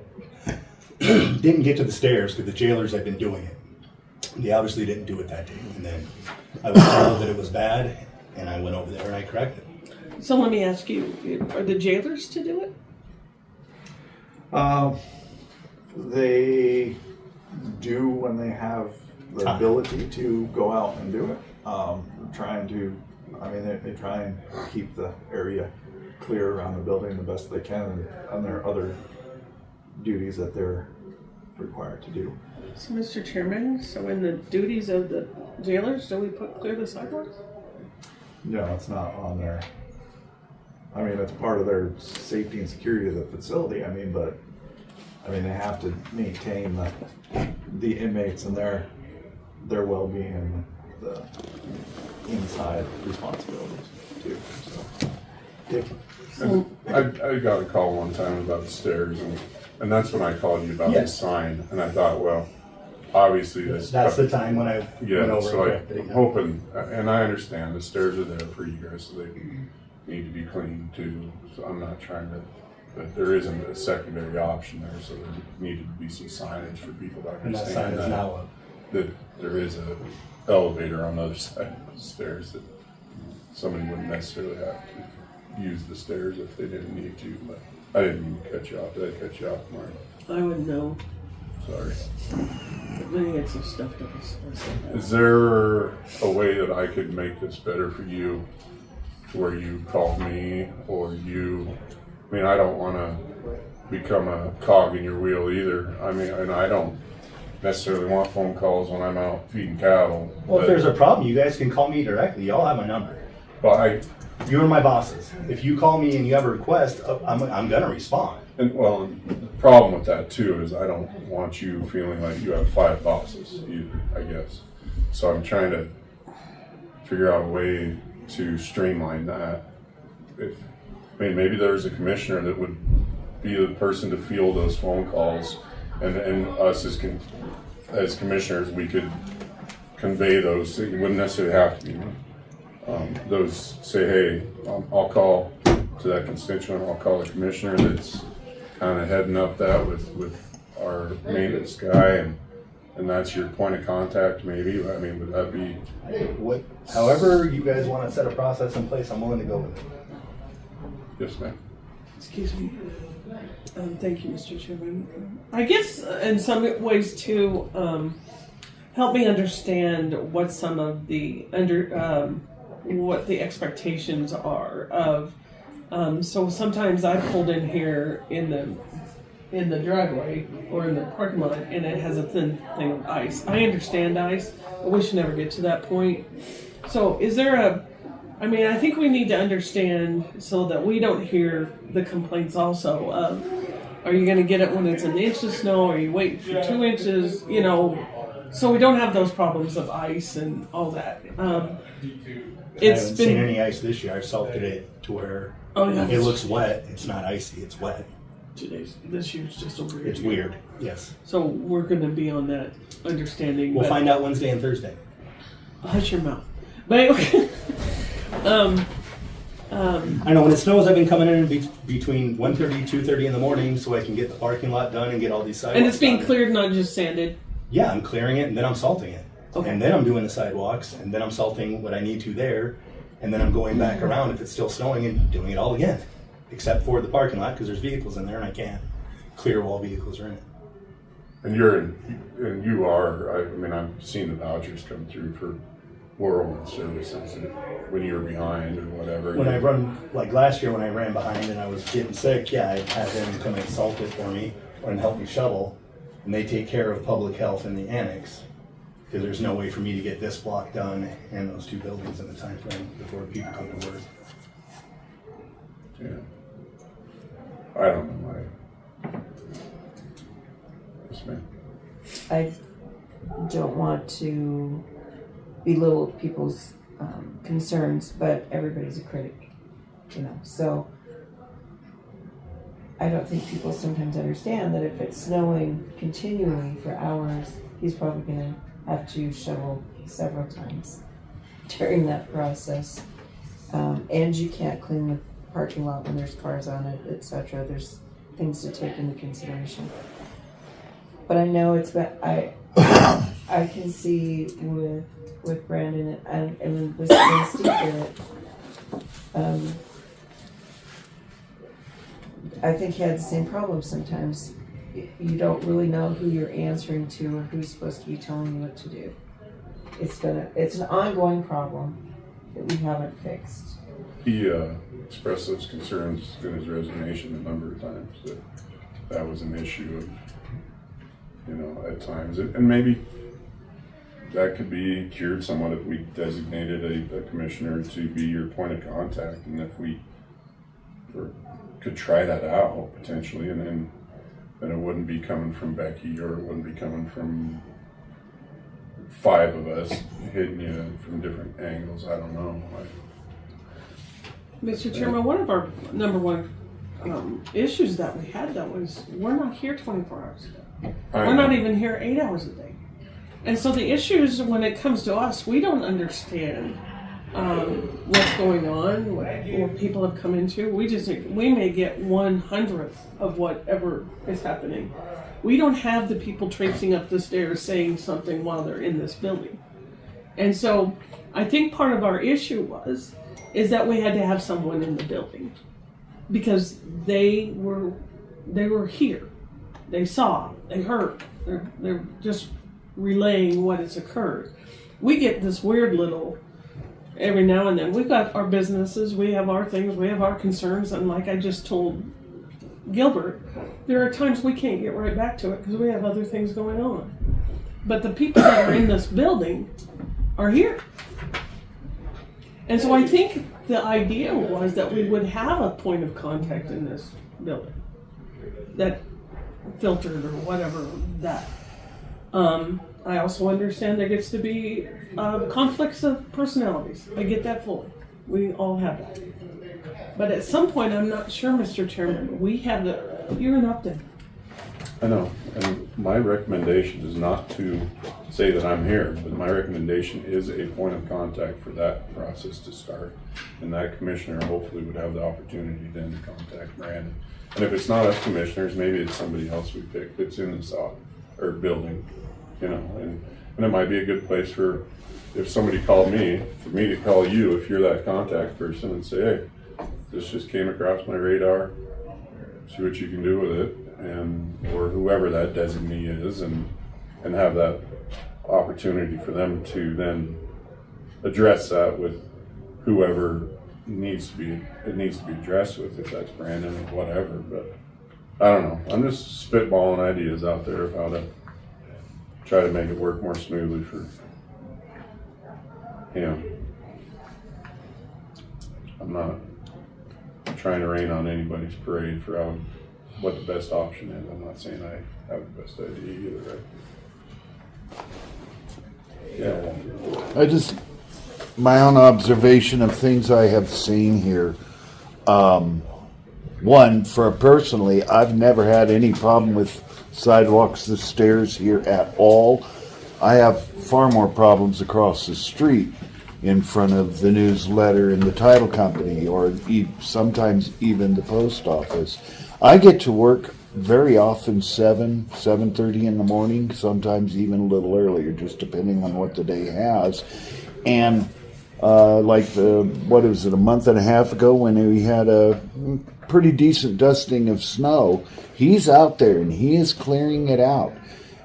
I didn't get to the stairs because the jailers had been doing it. They obviously didn't do it that day, and then I was told that it was bad, and I went over there and I corrected it. So let me ask you, are the jailers to do it? They do when they have the ability to go out and do it. They try and keep the area clear around the building the best they can, and there are other duties that they're required to do. So, Mr. Chairman, so in the duties of the jailers, do we put clear the sidewalks? No, it's not on there. It's part of their safety and security of the facility. But they have to maintain the inmates and their well-being and the inside responsibilities too. I got a call one time about the stairs, and that's when I called you about the sign, and I thought, well, obviously that's the time when I went over so and I'm hoping, and I understand the stairs are there for you guys, so they need to be cleaned too. So I'm not trying to, but there isn't a secondary option there, so there needed to be some signage for people to And that understand sign is now up. that there is a elevator on the other side of the stairs, that somebody wouldn't necessarily have to use the stairs if they didn't need to. But I didn't mean to cut you off. Did I cut you off, Mark? I wouldn't know. Sorry. Let me get some stuff to Is there a way that I could make this better for you, where you call me, or you? I don't want to become a cog in your wheel either. And I don't necessarily want phone calls when I'm out feeding cattle. Well, if there's a problem, you guys can call me directly. Y'all have my number. But you are my bosses. If you call me and you have a request, I'm gonna respond. And well, the problem with that too is I don't want you feeling like you have 5 bosses either, I guess. So I'm trying to figure out a way to streamline that. Maybe there's a commissioner that would be the person to field those phone calls, and us as commissioners, we could convey those. It wouldn't necessarily have to be me. Those say, hey, I'll call to that constituent, I'll call the commissioner that's kind of heading up that with our maintenance guy, and that's your point of contact maybe. I mean, would that be? However you guys want to set a process in place, I'm willing to go with it. Yes, ma'am. Excuse me. Thank you, Mr. Chairman. I guess in some ways too, help me understand what some of the what the expectations are of. So sometimes I pulled in here in the driveway or in the parking lot, and it has a thin thing of ice. I understand ice, but we should never get to that point. So is there I think we need to understand so that we don't hear the complaints also of, are you going to get it when it's 1 inch of snow? Are you waiting for 2 inches? You know, so we don't have those problems of ice and all that. I haven't seen any ice this year. I've salted it to where it looks wet. It's not icy, it's wet. This year's just a weird. It's weird, yes. So we're going to be on that understanding. We'll find out Wednesday and Thursday. Hush your mouth. But I know when it snows, I've been coming in between 1:30 and 2:30 in the morning so I can get the parking lot done and get all these sidewalks. And it's being done. cleared, not just sanded. Yeah, I'm clearing it and then I'm salting it. Okay. And then I'm doing the sidewalks and then I'm salting what I need to there. And then I'm going back around if it's still snowing and doing it all again. Except for the parking lot because there's vehicles in there and I can't clear while vehicles are in it. And you are, I mean, I've seen the vouchers come through for whirlwind services when you were behind or whatever. When I run, like last year when I ran behind and I was getting sick, yeah, I'd have them come and salt it for me and help me shovel. And they take care of public health in the annex. Because there's no way for me to get this block done and those 2 buildings in the time frame before people come to work. Yeah. I don't know. Yes, ma'am. I don't want to belittle people's concerns, but everybody's a critic, you know. So I don't think people sometimes understand that if it's snowing continually for hours, he's probably going to have to shovel several times during that process. And you can't clean the parking lot when there's cars on it, etc. There's things to take into consideration. But I know it's I can see with Brandon and with Steve that I think he had the same problem sometimes. You don't really know who you're answering to or who's supposed to be telling you what to do. It's an ongoing problem that we haven't fixed. He expressed those concerns in his resignation a number of times, that was an issue of, you know, at times. And maybe that could be cured somewhat if we designated a commissioner to be your point of contact, and if we could try that out potentially, and then it wouldn't be coming from Becky, or it wouldn't be coming from 5 of us hitting you from different angles. I don't know. Mr. Chairman, one of our number one issues that we had though is we're not here 24 hours a day. We're not even here 8 hours a day. And so the issues when it comes to us, we don't understand what's going on, what people have come into. We may get 1/100th of whatever is happening. We don't have the people traipsing up the stairs saying something while they're in this building. And so I think part of our issue is that we had to have someone in the building because they were here. They saw, they heard, they're just relaying what has occurred. We get this weird little, every now and then, we've got our businesses, we have our things, we have our concerns, and like I just told Gilbert, there are times we can't get right back to it because we have other things going on. But the people that are in this building are here. And so I think the idea was that we would have a point of contact in this building. that filtered or whatever that. I also understand there gets to be conflicts of personalities. I get that fully. We all have that. But at some point, I'm not sure, Mr. Chairman, you're an Upton. I know, and my recommendation is not to say that I'm here, but my recommendation is a point of contact for that process to start. And that commissioner hopefully would have the opportunity then to contact Brandon. And if it's not us commissioners, maybe it's somebody else we pick that's in this building, and it might be a good place for, if somebody called me, for me to call you if you're that contact person and say, hey, this just came across my radar, see what you can do with it, or whoever that designee is, and have that opportunity for them to then address that with whoever it needs to be addressed with, if that's Brandon or whatever. But I don't know. I'm just spitballing ideas out there of how to try to make it work more smoothly for him. I'm not trying to rain on anybody's parade for what the best option is. I'm not saying I have the best idea either. Yeah. My own observation of things I have seen here. One, personally, I've never had any problem with sidewalks, the stairs here at all. I have far more problems across the street in front of the newsletter and the title company, or sometimes even the post office. I get to work very often 7:30 in the morning, sometimes even a little earlier, just depending on what the day has. And a month and a half ago when we had a pretty decent dusting of snow, he's out there and he is clearing it out.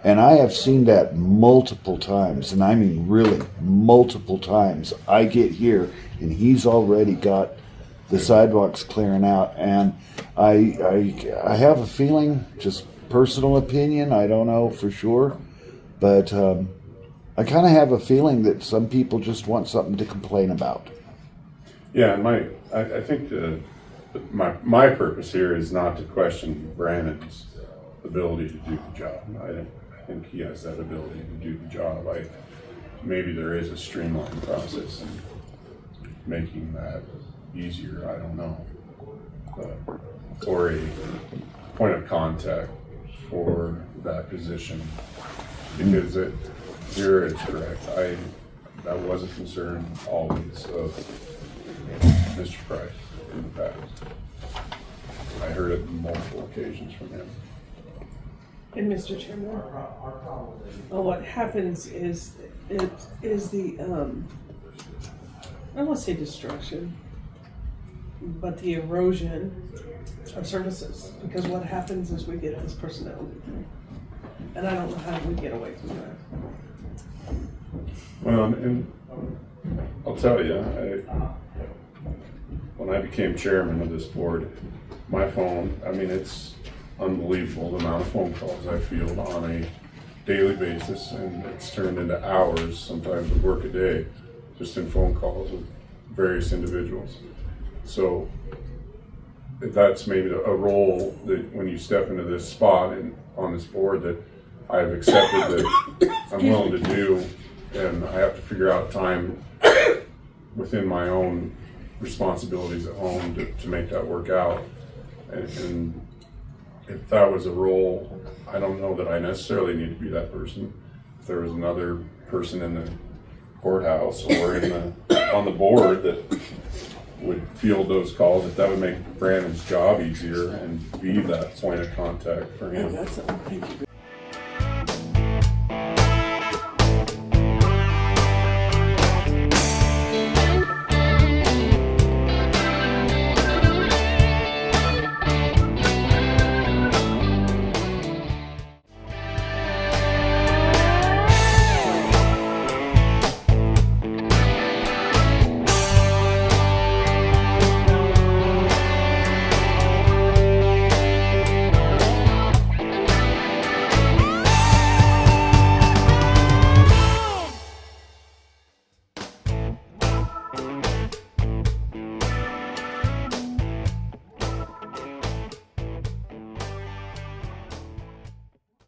And I have seen that multiple times, and I mean really multiple times. I get here and he's already got the sidewalks clearing out, and I have a feeling, just personal opinion, I don't know for sure, but I kind of have a feeling that some people just want something to complain about. Yeah, and I think my purpose here is not to question Brandon's ability to do the job. I think he has that ability to do the job. Maybe there is a streamlined process in making that easier, I don't know. Or a point of contact for that position, because you're correct. That was a concern always of Mr. Price in the past. I heard it on multiple occasions from him. And Mr. Chairman, what happens is the I won't say destruction, but the erosion of services. Because what happens is we get this personnel, and I don't know how we get away from that. Well, and I'll tell you, when I became chairman of this board, my phone, it's unbelievable the amount of phone calls I field on a daily basis, and it's turned into hours, sometimes of work a day, just in phone calls with various individuals. So that's maybe a role that when you step into this spot and on this board that I've accepted that I'm willing to do, and I have to figure out time within my own responsibilities at home to make that work out. And if that was a role, I don't know that I necessarily need to be that person. If there was another person in the courthouse or on the board that would field those calls, if that would make Brandon's job easier and be that point of contact for him. Thank you